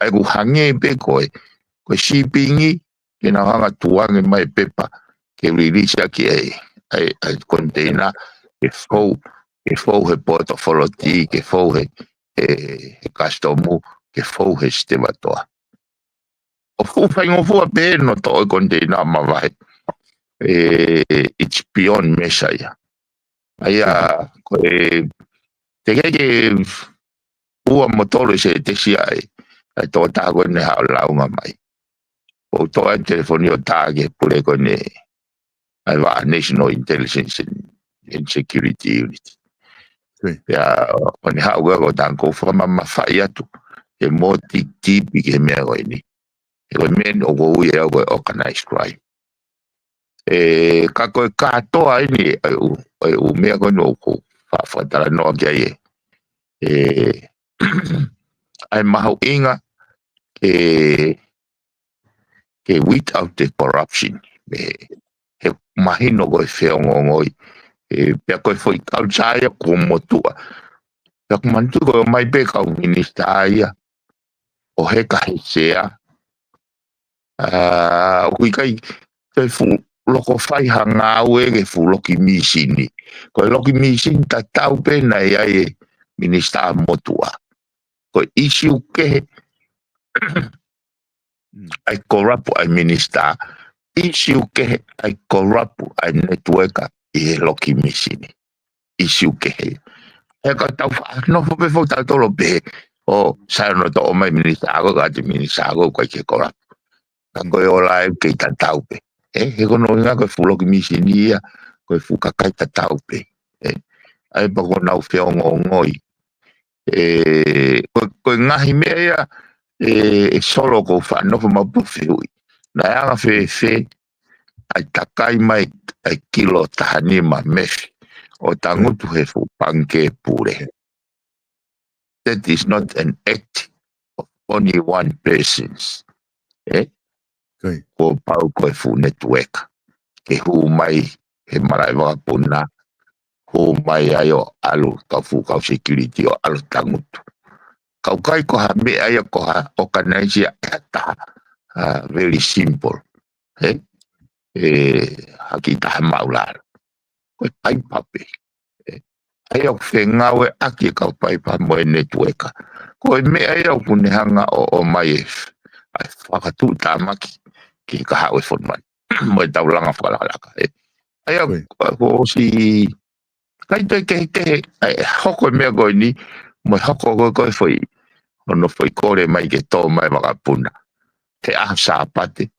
ai ko hange pe ko shipping ke na hanga tuange mai pepa ke release ki ai container ke fou he portfolio ke fou he customer ke fou he sistema toa o fu fai ngo fu pe no to container ma vai it's beyond measure ai te ke ua motor se te si ai to ta ko ne ha la nga mai o to ai telefonio tag pure con la National Intelligence and Security Unit. Ya on ha go tanko forma ma fai atu e moti tipi ke me go ni e men o go ia go organized crime ka ko ka to ai ni o me go no ko fa tala no ke ai ma inga ke without the corruption he mahino go feo ngoi pe ko foi kalsaia ko motua pe ko mantu go mai pe ka ministeria o he ka sea o kai te fu loko fai hanga we ke fu loki misini ko loki misin ta tau pe na ia minister motua ko issue ke ai corrupt ai minister issue ke ai corrupt ai network e loki misini issue ke he ka tau no fo pe fo ta to lo be o sa no to mai minister go ga minister go ke corrupt ko ola ke ta tau pe he ko no nga ko fu loki misini ya ko fu ka kai ta tau pe ai ba ko na fe ngoi ko ngahi me ya solo ko fa no fo ma pu fe na ya fe ai takai mai ai kilo tahani ma mefi o tangutu he fu panke pure. That is not an act of only one person's. Ko pau ko fu network ke hu mai he marai wa puna hu mai ayo alu ka fu ka security o alu tangutu kau kai ko ha me ayo ko ha organize ta very simple hakita maular ko pai pape ayo fengawe aki ka pai pa mo network ko me ayo kunihanga o mai ai fakatu tamaki ki ka hawe fonman mo taulanga falaka ayo ko si kai te hoko me go ni mo hoko go foi ono foi kore mai ke to mai magapuna te asa pate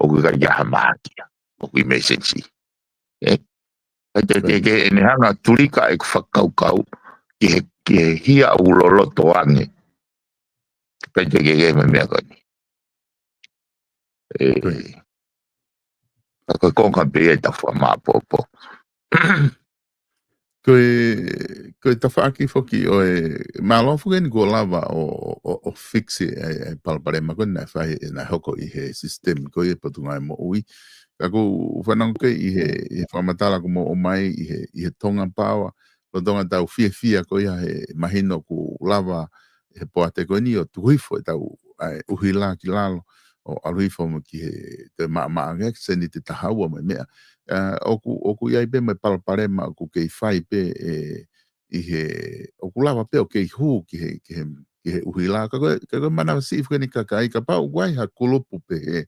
o ga ya makia o ki message ke ne hanga tulika e whakaukau ke hia uloloto ange ke me mea koni Ko konga be ta fa ma popo. Koe tawhaaki whoki o malofu gani ko lava o fixe e palparema koe nai whai e nai hoko i he system koe e patunga e mo ui. Ka ko whanau koe i he whamatala ko mo o mai i he tonga pawa. Lo tonga tau fia koe ia he mahino ko lava he poate koe ni o tuhuifo e tau uhila ki lalo o aluifo mo ki he te maa seni te tahaua mai mea. Oku iai pe mai palparema ku kei whai pe i he oku lava pe o kei hu ki he uhila ka koe mana si wheni kakai ka pau guai ha kulupu pe he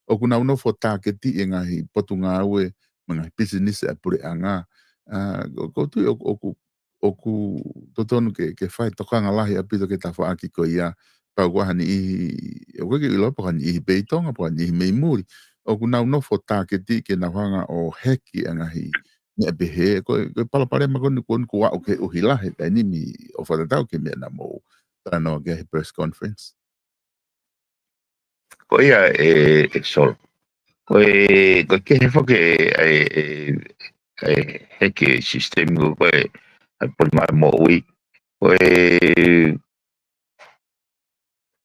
oku na uno fo tāketi e ngahi potunga aue mga business e pure anga ko tui oku totonu ke whai tokanga lahi apito ke ta whaaki ko ia pau guahani i oku ke ilopo hani i peitonga po hani i meimuri oku nau nofo tāketi ke na whanga o heki angahi me behe ko palapare ma kon ku wa ke uhila he tani mi o whatatau ke me na mo tano ke press conference Ko ia sol. Ko ke he foke heke system ko por mai mo ui.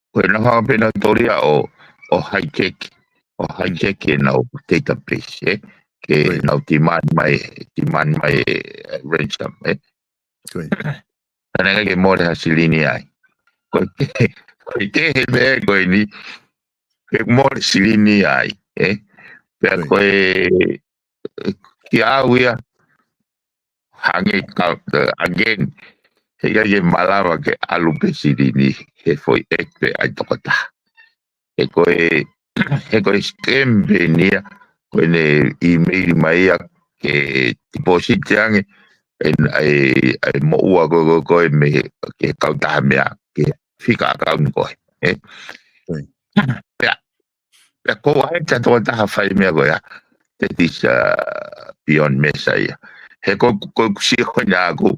Ko na ha pena toria o hijack na o database ke na demand mai ransom Tana ke mo ha silini ai. Ko ke he me ko ni ke mo silini ai pe ko ki awia hange ka again he malava ke alu pe silini he foi ekpe ai tokota. Ko stembe nia ko ne email mai ke deposit yang ai mo ua ko me ke kauta me ke fika account ko ya ko ai ta to ta fa me go ya that is beyond messiah he ko si ko na go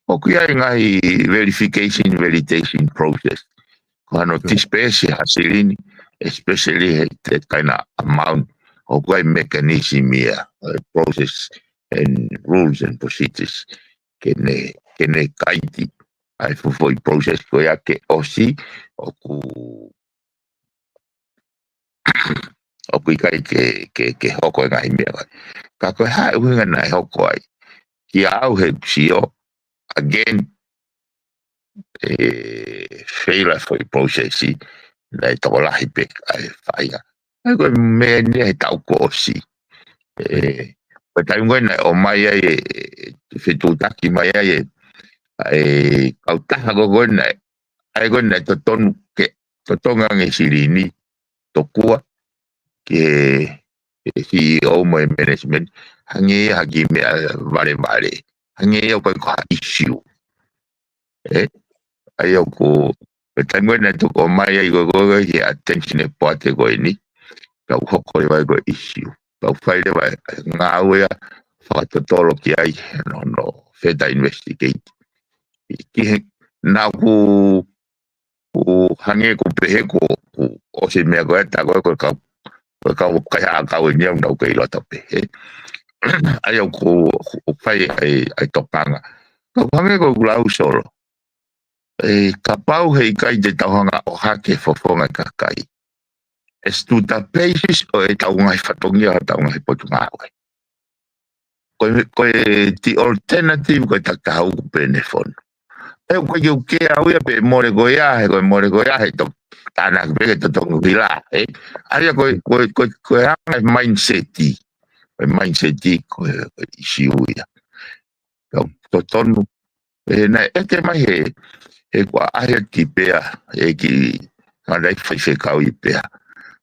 o ku ya ngai verification validation process Quando ti spesi hasilini, especially that kind of amount of mechanism here, process and rules and procedures che ne kaiti ai foi process ko ya ke osi o ku kai ke hoko ngai me ka ko ha winga na hoko ai ki au he sio again failure foi processi dai to la hipe ai faia ko me ne tau ko si ko tai ngona o mai ai fitu taki mai ai au ta go gona ai gona to ton ke to tonga nge sirini to kua ke CEO mo management hange hagi me vale hange ko issue ai ko tango na to ko mai ai go ke attention e pote go ni ka hoko vai go issue ka fai le vai ngawe fa to lo ki ai no feta investigate ki na ku hange ko pehe ko o se me go ta go ka ni na ko lo to pe ai ko fai ai topanga ka hange ko glau solo ka pau hei kai te tauhanga o hake fofonga ka kai. Estuta pages o taungai whatongia taungai potunga awe. Koe the alternative koe takahau benefon. Koe kiu ke awia pe more koe ahe tok tāna peke to tongu hila. Aria koe hanga mindseti. Koe mindseti koe isi uia. To tonu. Na eke mai he kwa ahe ki pea ki ngandai whai kau i pea.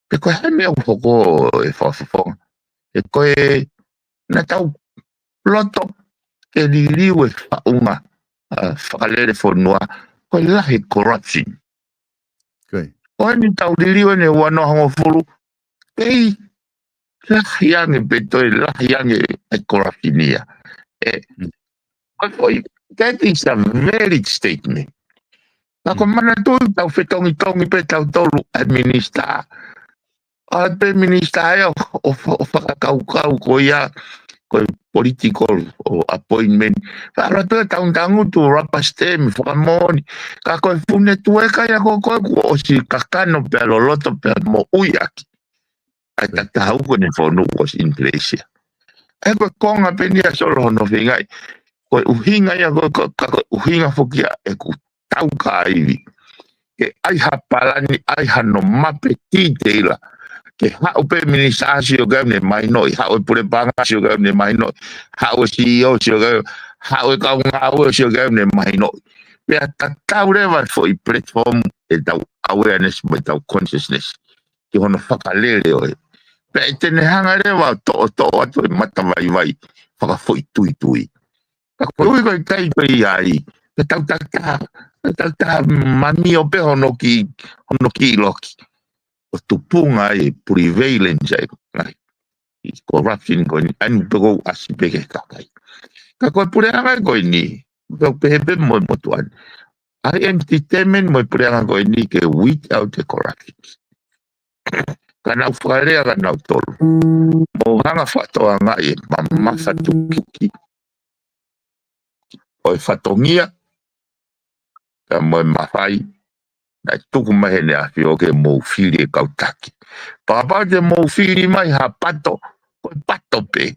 Pe koe hai mea hoko whawhawhonga. Koe na tau loto ke liliu whaunga whakalere whanua. Koe lahi corruption. Koe ni tau liliu ne wano hango furu. Kei lahi ange petoe lahi ange corruption ia. That is a valid statement. Ako mana tu tau whetongi pe tau tolu administra Pe minister o whakakau ko ia ko political o appointment. Para pe taung tu rapa stem whakamoni. Ka koe fune tueka ia ko o si kakano pe loloto pe mo uiaki. Ai tatau ko ne whonu o si Indonesia. E koe konga pe nia solo hono whingai. Koe uhinga ia koe uhinga whukia e ku tau ka iwi. Ke ai hapalani ai hano mape titeila. Ke hau pe minister sio gamne mai noi hau pure banga sio gamne mai noi hau CEO sio gamne hau ka ngau sio gamne mai noi pe tatau rewa foi platform e tau awareness me tau consciousness ki hono whakalele oi pe tene hanga rewa to atu mata vai whaka foi tui ka koe kai ai pe tau mami o pe hono ki loki o tupunga e prevalence e corruption ko ni anu pego asipeke kakai ka ko pure anga ko ni ko pepe mo tuan I am determined mo pure anga ko ni ke without the corruption kana ufare kana tol mo hanga fato anga e mama fatuki o fatongia ka mo mafai na tuku mahene a fio ke mo fili kautaki. Papa te mo fili mai ha pato, koe pato pe.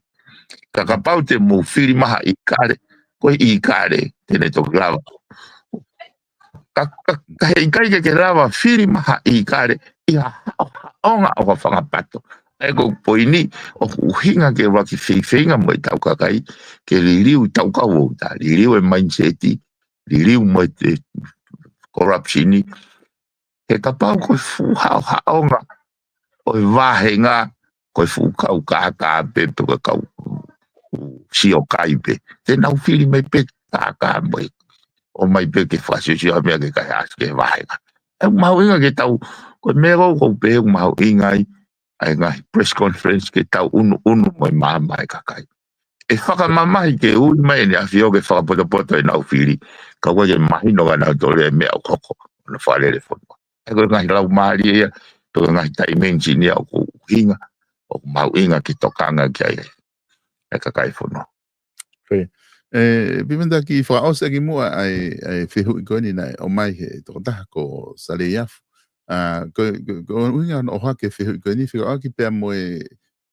Kakapau te mo fili maha ikare, koe ikare, tene to lava. Kai ke lava fili maha ikare, iha onga o whanga pato. Ego poini, o uhinga ke waki whiwhinga mo i tau kakai, ke liriu tau kawota, liriu e mindseti, liriu mo te corruptioni, ke kapau koe fuhau haonga o wahenga koe fukau kaka pe koe kau sio kai pe te nau fili mai pe kaka mai o mai pe ke fasio sio mea ke kai aske wahenga e mau inga ke tau koe mego ko pe mau inga ai ngai press conference ke tau unu mai mama e kakai e whaka mamai ke ui mai ni a fio ke whakapoto e nau fili ka koe ke mahino ka nau tole mea o koko na whalele fonua ko ngai lau mari ia to ngai tai menji ni o hinga o mau inga ki tokanga ki ai e ka kai fono bimenda ki fa os ki mo ai fehu ko ni na o mai he to ta ko sale ya ko unga no ha ke fehu ko ni fe o ki pe mo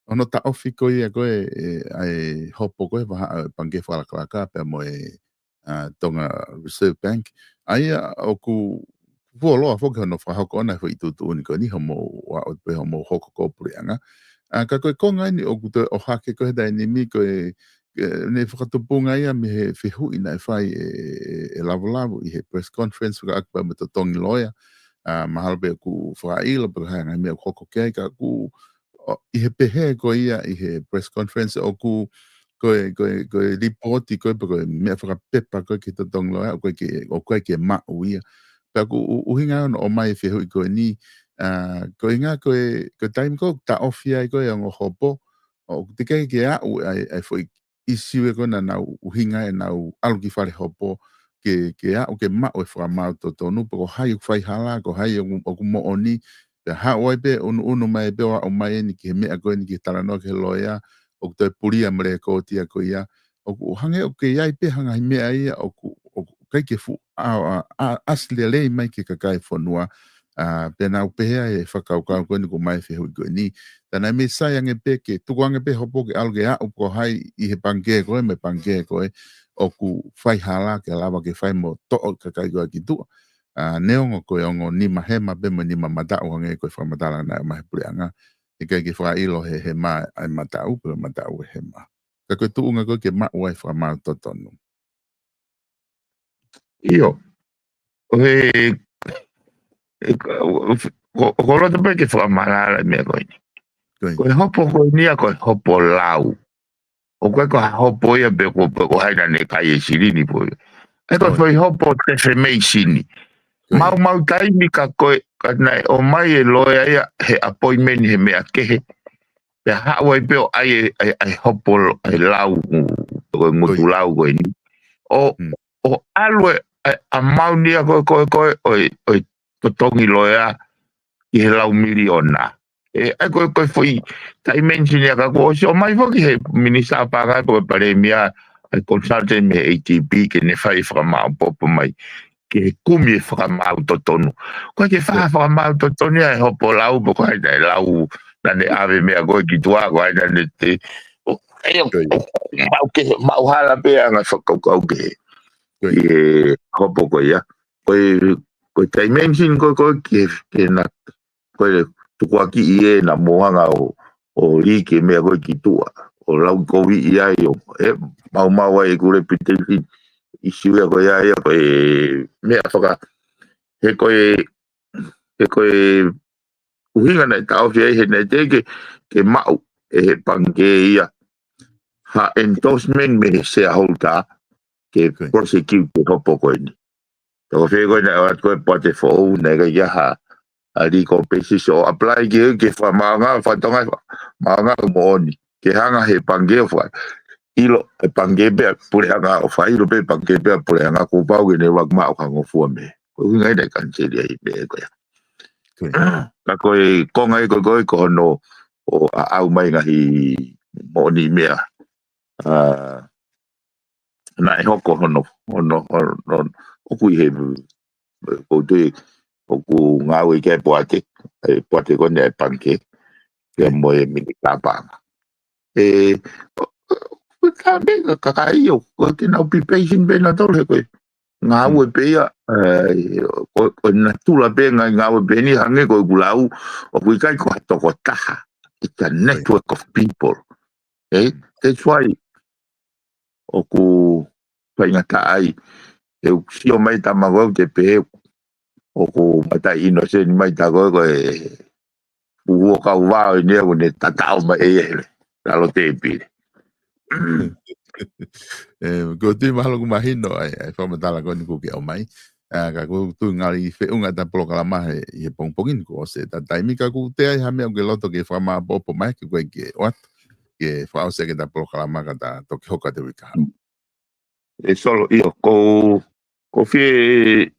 ono ta ofi ko ia ko ai hopo ko va pange fa la ka pe mo tonga reserve bank ai o ku Volo fo ka no fa ha ko na fo itu tu ni ko ni homo wa o pe homo hoko ko prianga ka ko konga ni o ku o ha ke ko da ni mi ko ne fo to punga ia me fe hu ina fai lavo i he press conference ka akpa me to tongi loya mahal be ku fa ilo pe ha nga me hoko ke ka ku i he pe he ko ia i he press conference o ku ko report ko me fa pepa ko ki to tongi loya ko ke ma uia pa ku uhinga o mai fe hui ko ni ko inga ko time ko ta ofia ko yang hopo o te ke a ai foi isi ko na uhinga na algo ki fare hopo ke a o ke ma o fra ma to no po hai fai hala ko hai o mo oni te ha oi pe uno mai pe o mai ni ke me ko ni ki tala no ke loya o te puria mre ko tia ko ia o hange o ke ai pe hanga me ai o kai ke fu asle le mai ke kai fonua pena upea e whakauka ko ni ko mai fehu ko ni tana me sai ange pe ke tuange pe hopo ke alge a upo hai i he pange ko me pange ko o ku fai hala ke lava ke fai mo to ka kai ko ki tu neongo ko ongo ni mahema be mo ni mamata o nge ko fa matala na mai puanga e kai ke fa ilo he ma ai mata u he ma ka ko tu unga ko ke ma wai fa ma to tonu io ko lo te pe ke fa malala me ko ni ko hopo ko ni ko hopo lau o ko hopo ia be ko hai na ne kai sirini po e ko foi hopo te femeixini mau tai mi ka ko na o mai e loya ia he appointment he me akehe pe ha wai pe ai hopo ai lau ko mutu lau ko ni o alwe a maunia ko o to tongi loya i he lau miliona Ko foi dimension ya ko so mai fo ke minisa para ko paremia consultant me ATP ke ne fai frama pop mai ke kumi frama autotono ko ke fa frama autotono ya ho polau bo ko ai lau na ne ave me ko ki tua ko ai ne te mau hala pe anga ko ke ko ko ya ko dimension ko ke na ko tukua ki ie na moanga o rike mea koe ki tua. O lau kowi ia i o mau e kure piteki i siwea koe ia koe mea whaka he koe uhinga nei tau fia he nei te ke mau he pange ia ha endorsement me shareholder ke prosecute hopo koe ni. Tako fia koe nei awat koe pate fo nega ia ha ali ko pesis o apply ke fa manga fa tonga manga mo ni ke hanga he pange fa ilo e pange be pure hanga o fa ilo be pange be pure hanga ko ba ge ne wa ma ka ngo fu me ko ngai dai kan che dai be ko ya ka ko ngai ko no o au mai ngai mo ni me na e hoko no o ku he ko te o ku ngau ke poate ko ne panke ke mo e mini kapa ka be ka yo ko ke na be patient be na tole ko ngau be ya ko na tula be ngau be ni hange ko gulau o ku kai ko to ko taha it's a network of people that's why o ku pa ngata ai si o mai tamago te pe o ku mata ino se ni mai tago ko uo ka wa ni o ne tatao ma talo te pi ko te mahalo ku mahino ai fa matala ko ni ku ke o mai ka ku tu ngali fe unga ta programa he pongpongin ko se ta taimi ka ku te ai ha me o ke loto ke fa ma popo mai ke what ke fa o se ke ta programa ka ta to ke hoka te wika solo io ko fie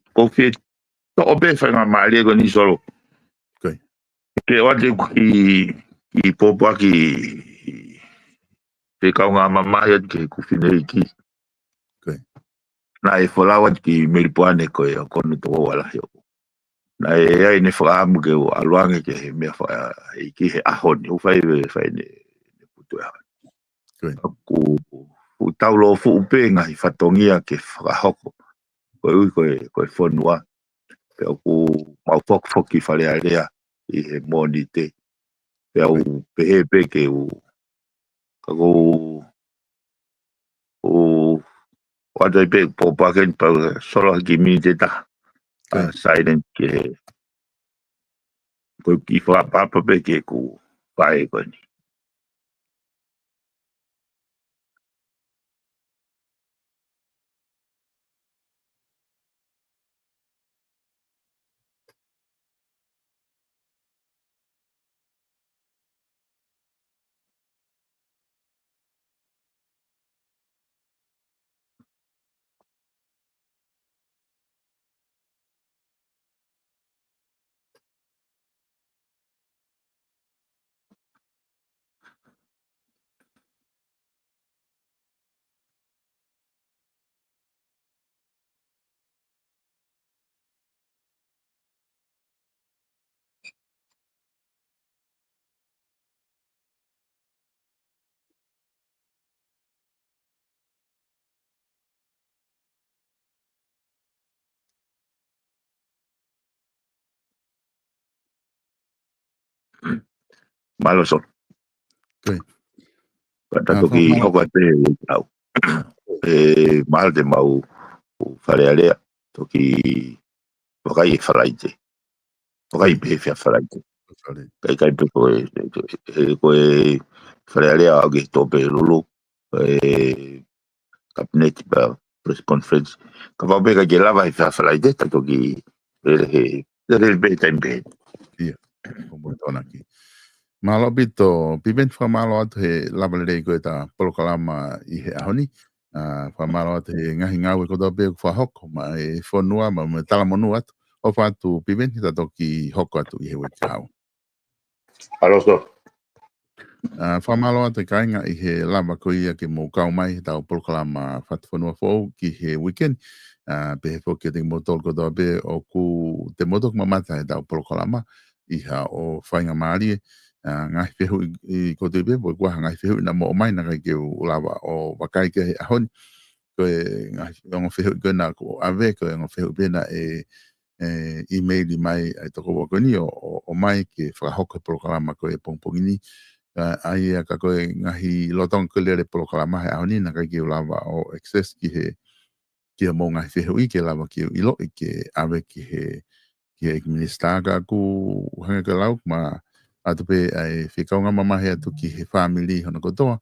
to obe fa ma mali ko ni solo ke o te ki popo ki pe ka nga mama ya ke ku fine ki na e fola wat ki melipuane ko e ko no to wala yo na e ai ne fa am ke o aluange ke me fa e ki he ahoni u fai ne putu ya ku u taulo fu pe nga i fatongia ke fa hoko ko fonua pe ku mau fok ki fa le area i he monite pe au pe ke u ka go what I beg po paken pa solo ki mi deta silent ke ko ki fa pa pe ke ku pai ko ni malo so kata to ki hoko te au mal de mau fare ale to ki pokai falaite pokai be fa falaite kai pe ko fare ale a ge to pe lulu cabinet ba press conference ka va be ka ge lava fa falaite to ki be tempe como tona ki malo bito piben fa malo at he labalei ko ta programa i he ahoni fa malo at he ngahi ngawe ko do be fa hok ma e fonua ma tala monu at o fa tu piben ta toki hok atu i he we kau Aloso. Whamaloa te kainga I he lava ko ia ke mō kau mai tau polokalama whatwhanua fōu ki he weekend. Pe he fōki te mōtol ko toa be o ku te motok mamata he tau polokalama iha o whainga maari. Ngai whehu I ko te be, po kua ngai whehu na mō mai na kai ke lava o wakai ke he ahoni. Ko e ngai whehu ko na ko ave ko e ngai whehu pena email I mai ai toko wakoni o mai ke whakahoka polokalama ko e pongpongini. Ai ka koe ngahi lotong ke lere polokalama he ahoni na kai ke lava o access ki he kia mō ngahi whehu I ke lava ki ilo I ke awe ki he minister ka ku hanga ka lau ma atupe ai whikaunga mamahe atu ki he family hono kotoa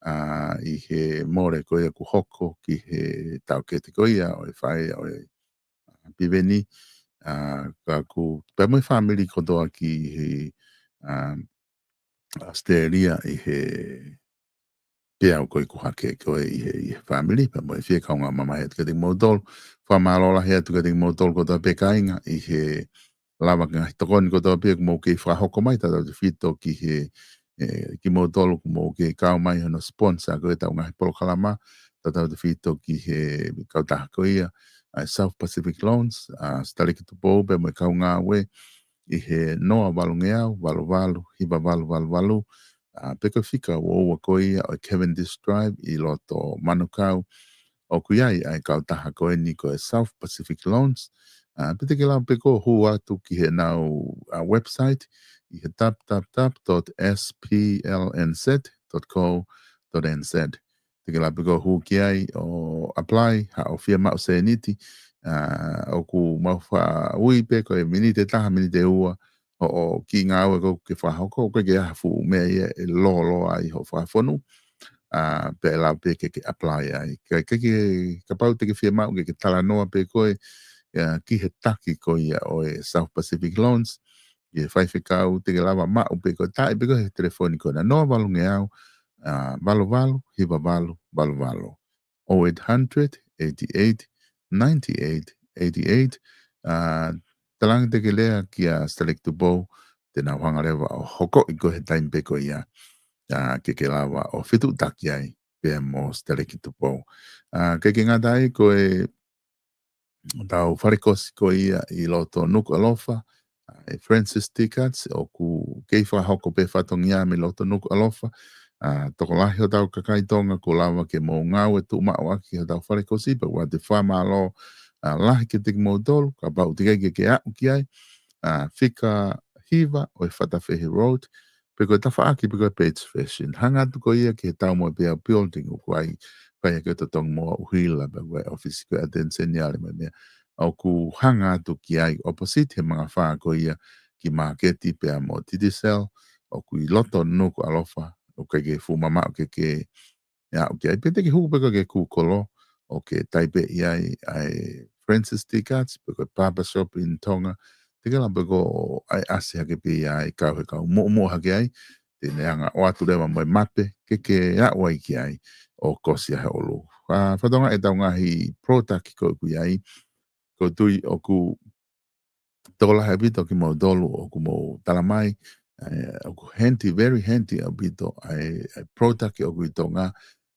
I he more koe ku hoko ki he tau ke te koia o e whae o e piveni ka ku pamui family kotoa ki he Australia I he pia o koe ku hake koe I he family pamui whikaunga mamahe atu ka te mōtol whamalola he atu ka te mōtol kotoa pekainga I he lava ka tokoni kotoa pia mō ke whahoko mai tatau te whito ki he ki mōtolo mō ke kau mai hono sponsor koe tau ngahi polokalama tatau te whito ki he kautaha koia South Pacific Loans Stariki tupo pe mo kau ngā we I he noa walungeau walu hiba walu peka whika o ua koia o Cavendish Drive I loto manukau o kuiai ai kautaha koe ni koe South Pacific Loans pete ke lau peko hu atu ki he nau website I he tap.splnz.co.nz te ke lau peko hu ki ai o apply ha o fia mao se niti o ku mawha ui peko e minite taha minite ua o ki ngā ue ko ke whahoko koe ke hafu mea ia e lo ai ho whafonu pe lau pe ke apply ai ka pau te ke fia mao ke tala noa pe koe ki he taki ko ia o e South Pacific Loans I e whaiwhikau te ke lava mau pe ko tae pe ko he telefoni ko na noa walunge au valo hiva valo 0800 88 98 88 talang te ke lea ki a Select to Bow te na whangarewa o hoko I ko he taim pe ko ia ke lava o whitu taki ai pe mo Select to Bow ke ngā tai ko e tau wharekosi ko ia I loto nuku alofa Francis Tickets o ku keifa hoko pe whatongia me loto nuku alofa toko lahi o tau kakaitonga ko lava ke mō ngau e tu mao aki o tau wharekosi pa wa te whamalo lahi ke tiki mō tolu ka pau te kei ke au ki ai whika hiva o e Whatawhihi Road pe koe tawha aki pe koe Page Fashion hanga tu ko ia ke tau mo pe building o kuai kai ke to tong mo uhila ba we office ko atenseniale me me au ku hanga atu ki ai opposite he mga wha ko ia ki marketi pe mo tidisel o ku I loto no ku alofa o ke fu mama o ke ya o ke ai pete ke hu pe ko ke ku kolo o ke taipe ai Francis Tickets pe ko Papa Shop in Tonga te ke la pe ko ai asia ke pe ai ka mo ha ke ai te neanga o atu rewa mo mape ke ya wai ki ai o kosia he olu. Whatonga e tau ngahi product ko ku iai, ko tui o ku tola he bito ki mo dolu o ku mo talamai, o ku handy, very handy o bito, ai product o ku I tonga,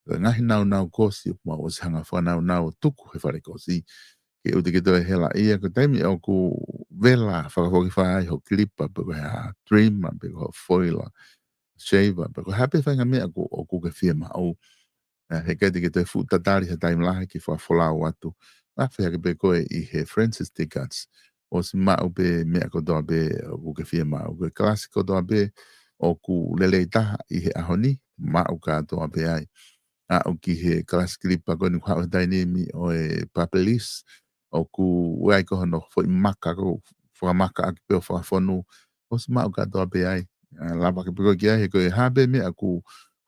ngahi nau kosi, o ku si hanga whanau tuku he whare kosi, ke uti ke toi hela ia, ko taimi o ku vela, whakafoki whai, ho klipa, peko hea trim, peko ho foila, shaver, peko hape whainga mea o ku ke whima au, he kai te ke te futatari he taim lahe ki whafolau atu. Awhia ke pe koe I he Francis Tickets. O si mau pe mea ko doa pe o ke whia mau. Ke klasiko doa pe o ku lelei taha I he ahoni. Mau ka doa pe ai. O ki he klasikilipa koe ni whao he tainimi o e papelis. O ku uai ko hono fo I maka ko whamaka aki pe o whafonu. O si mau ka doa pe ai. Lapa ke pe koe ki ai he koe habe mea ku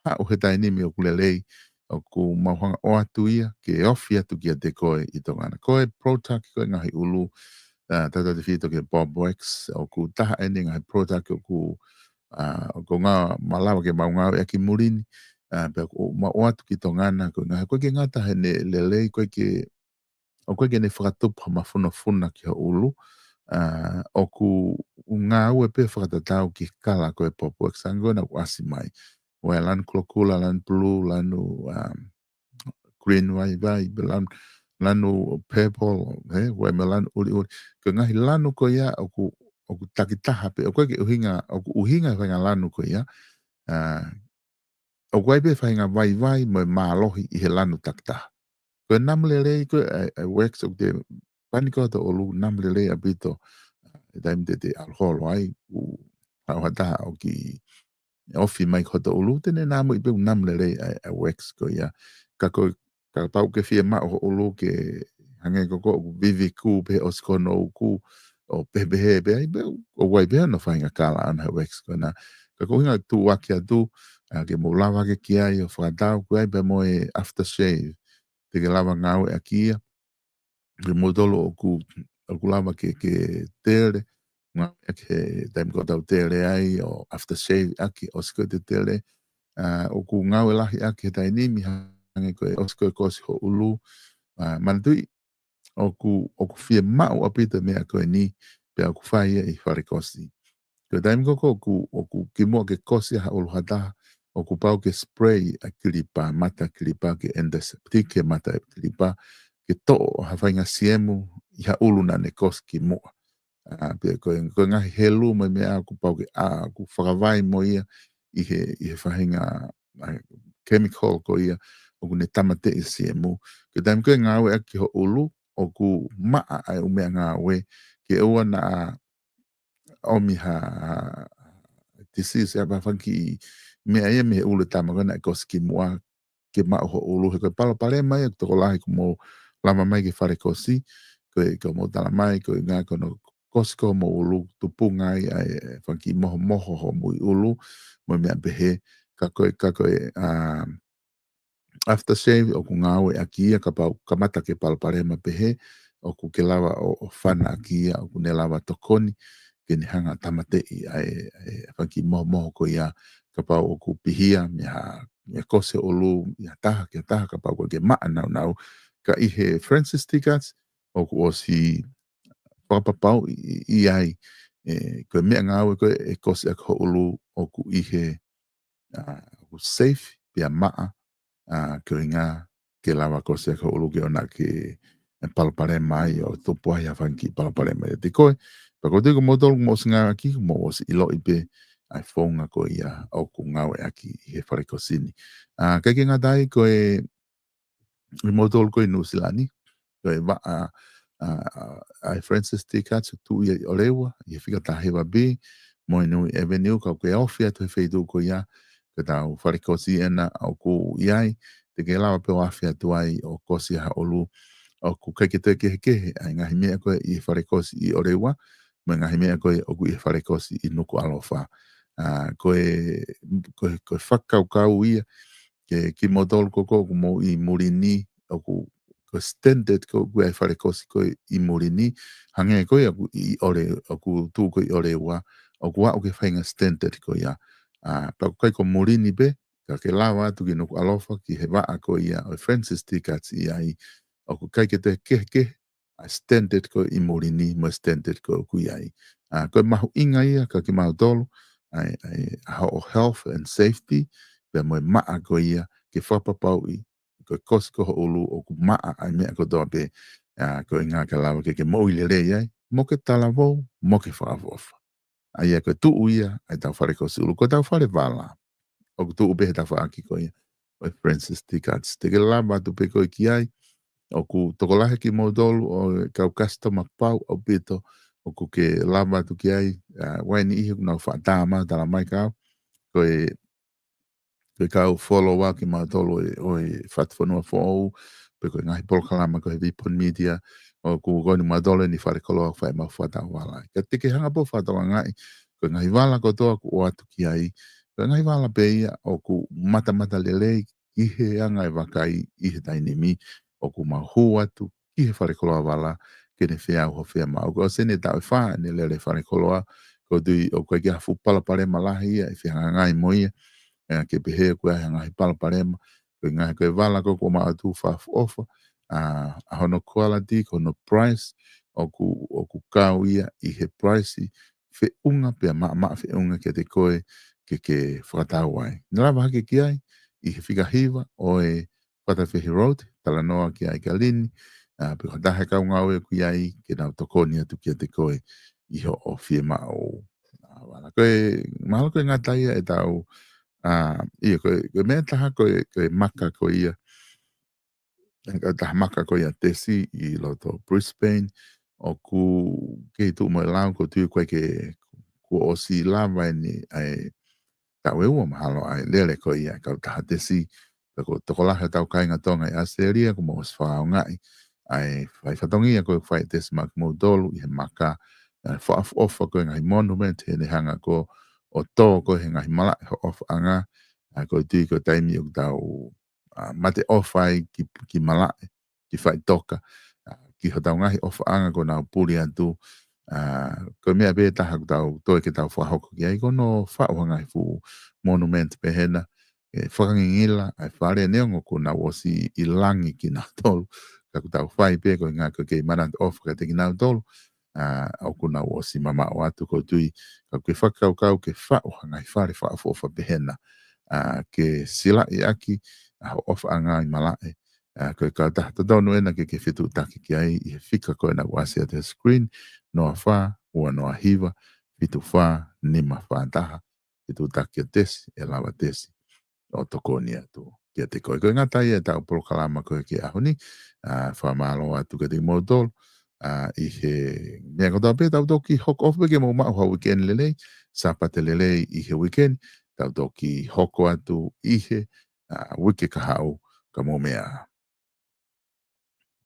hao he tainimi o ku lelei. O ku mauhanga o atu ia, ke ofi atu ki a te koe I tongana. Koe product koe ngahi ulu, tata te whito ke Bob Wax, o ku taha ene ngahi product o ku ngā malawa ke mau ngā ea ki murini, pe o atu ki tongana, koe ngahi koe ke ngata he ne lelei, koe ke ne whakatupa ma funa ki ha ulu, oku ngā ue pe whakatatau ki kala koe popo eksango na wasi mai. Wai lanu klokula, lanu blue, lanu green vai, lanu purple, wai me lanu uli. Ka ngahi lanu ko ia oku takitaha pe, oku uhinga whainga lanu ko ia. Oku ai pe whainga vai mo mālohi i he lanu takitaha. Ko namlele ko works of the paniko to olu namlele abito daim de alcohol ai u hawata o ki ofi mai ko to olu tene namo i pe namlele works ko ia ka pau ke fie ma o olu ke hange ko vivi ku pe oskono ku o pebehe be ai be o wai be no fainga kala an works ko na ka ko hinga tu wakia tu ke mo lava ke kia i o whakatau ku ai be mo aftershave te ke lava ngau e akia, ke modolo o ku lava ke tere, ngau e ke taim ko tau tere ai, o aftershave aki, o siko te tere, o ku ngau e lahi aki tai nimi hange koe, o siko e kosi ho ulu, manatui, o ku fie mau apita mea koe ni, pe o ku whaia i whare kosi. Ko taim koko o ku kimoa ke kosi ha ulu hataha, o ku pau ke spray a kilipa, mata kilipa ke endoseptic ke mata kilipa ke to'o hawhainga siemu i ha ulu na ne kos ki moa. Pia ko ngahi helu mai mea ku pau ke ku whakawai mo ia i he whahinga chemical ko ia o ku ne tamate i siemu. Ke taim koe ngāwe a ki ho ulu o ku maa ai umea ngāwe ke ua na omi ha disease ya bafanki mea ia me ule tamagana e koski mua ke ma ho ulu he ko pale mai to lahi ko mo lama mai ke fare kosi ko mo tala mai ko nga ko no kosko mo ulu tupunga ai fanki mo ho mo ulu mo me behe ka ko aftershave o ku ngawe aki ka pa kamata ke pale ma behe o ku ke lava o fana aki o ku ne lava tokoni ke ni hanga tamate i ai fanki mo ko ia ka pa o ku pihia me kose olu ia taha ka pa ko ke maana nau ka i he Francis Ticats o ku osi papapau i ai ko me ngau ko e kose ko olu o ku i he ku safe pia maa ko inga ke lava kose ko olu ke ona ke palpare mai o topo ia fanki palpare mai te koe pa ko te ko modol mo singa aki mo os ilo ipe ai fonga ko ia o ku ngau aki he fare kosini ka ke ngadai ko e modol ko New Zealand ko e va ai Francis Ticats tu ia o lewa ia fika ta heva be mo no avenue ka ko ofia to feidu ko ia ka tau fare kosi ena o ku iai te ke lawa pe ofia tu ai o kosi ha olu o ku kai ke ai ngahi mea koe i whare kosi i orewa, ma ngahi mea koe o ku i whare kosi i nuku alofa. Koe whakaukau ia, ke ki modol koko ku mo i murini, o ku standard ko ku ai whare kosi koe i murini, hange koe o ku i ore, o ku tū koe i orewa, o ku wa o ke whainga standard ko ia. Pa ku kai ko murini be, ka ke lawa atu ki nuku alofa, ki he waa ko ia, o Francis Ticats i ai, o ku kai ke te ke a standard ko i morini mo standard ko ku ai ko mahu inga ia ka ki mahu tolu ai ho health and safety pe mo maa ko ia ke whapapau i ko kosko ho ulu o ku maa ai mea ko doa pe ko inga ka lawa ke mo i le ai mo ke talavo mo ke whaafofa ai ko tu ia ai tau whare ko sulu ko tau whare vala o ku tu upe he tau whaaki ko ia o Francis Ticats te ke lama tu pe ko i ki ai o ku tokolahe ki modolu o kau customer pau o pito o ku ke lama tu ki ai waini ihi kuna whaatama tala mai kau ko e kau follow up ki modolu o e whatwhanua fōu pe ko ngahi polokalama ko he Vipon Media o ku goni modolu ni whare koloa whai mau whatau wala ka teke hanga po whatau ngai ko ngahi wala ko toa ku o atu ki ai ko ngahi wala pe ia o ku mata lelei ihe anga e wakai ihe tainimi o ku mahu atu ki he whare koloa wala ke ne whea ho whea mau. Ko sene tau e whaa ne lele whare koloa ko tui o koe ki hafu palapare malahi ia e whihanga ngai mo ia ke pehe koe ai ngai palapare ma koe ngai koe wala ko ma atu whaafu ofa a hono quality, ko no price o ku kau ia I he price fe unga pe ma fe unga ke te koe ke whakatau ai. Nara hake ki ai I he whikahiwa o e Whatawhihi Road, tala noa ki ai ka lini, pe whatahe kau ngau e kui ai ke nau tokoni atu ki te koe Iho o fie ma o wala koe, mahalo koe ngā taia e tau ia koe mea taha koe maka koe ia taha maka koe ia tesi I loto Brisbane o ku ke tu mo lau ko tu koe ke ku o si lava ni ai tau e ua mahalo ai lele koe ia kau taha tesi ko tokolaha tau kainga tonga I Australia ko mo whao ngai ai whai whatongia koe whai tesi mak mo dolu I he maka ofa koe ngai monument he ne hanga ko o tō koe he ngai mala he ofa anga koe tui koe taimi o tau mate ofa ai ki mala ki whai toka ki ho tau ngahi ofa anga ko nau puri atu koe mea be taha ko tau toi ke tau whahoko ki ai kono whao ngai fu monument pehena whakangingila ai whare neongo ko nau osi I langi ki nau tolu ka ko tau whai pe koe ngā koe kei manat ofa ka te ki nau tolu au kuna o si mama o atu ko tui ka ke whakau ke whao ngai whare whaafofa pehena ke sila I aki ho ofa anga I malae koe ka tahta tonu ena ke whitu taki ki ai I he whika koe na wasi at the screen noa wha ua noa hiva whitu wha nima wha taha whitu taki a tesi e lawa tesi o tokoni atu kia te koe koe ngatai e tau polokalama koe ki ahoni wha malo atu ka te modol I he mea kota pe tau toki hoko ofu ke mo ma ho weekend lele sapate lele I he weekend tau toki hoko atu I he wiki ka hau ka mo mea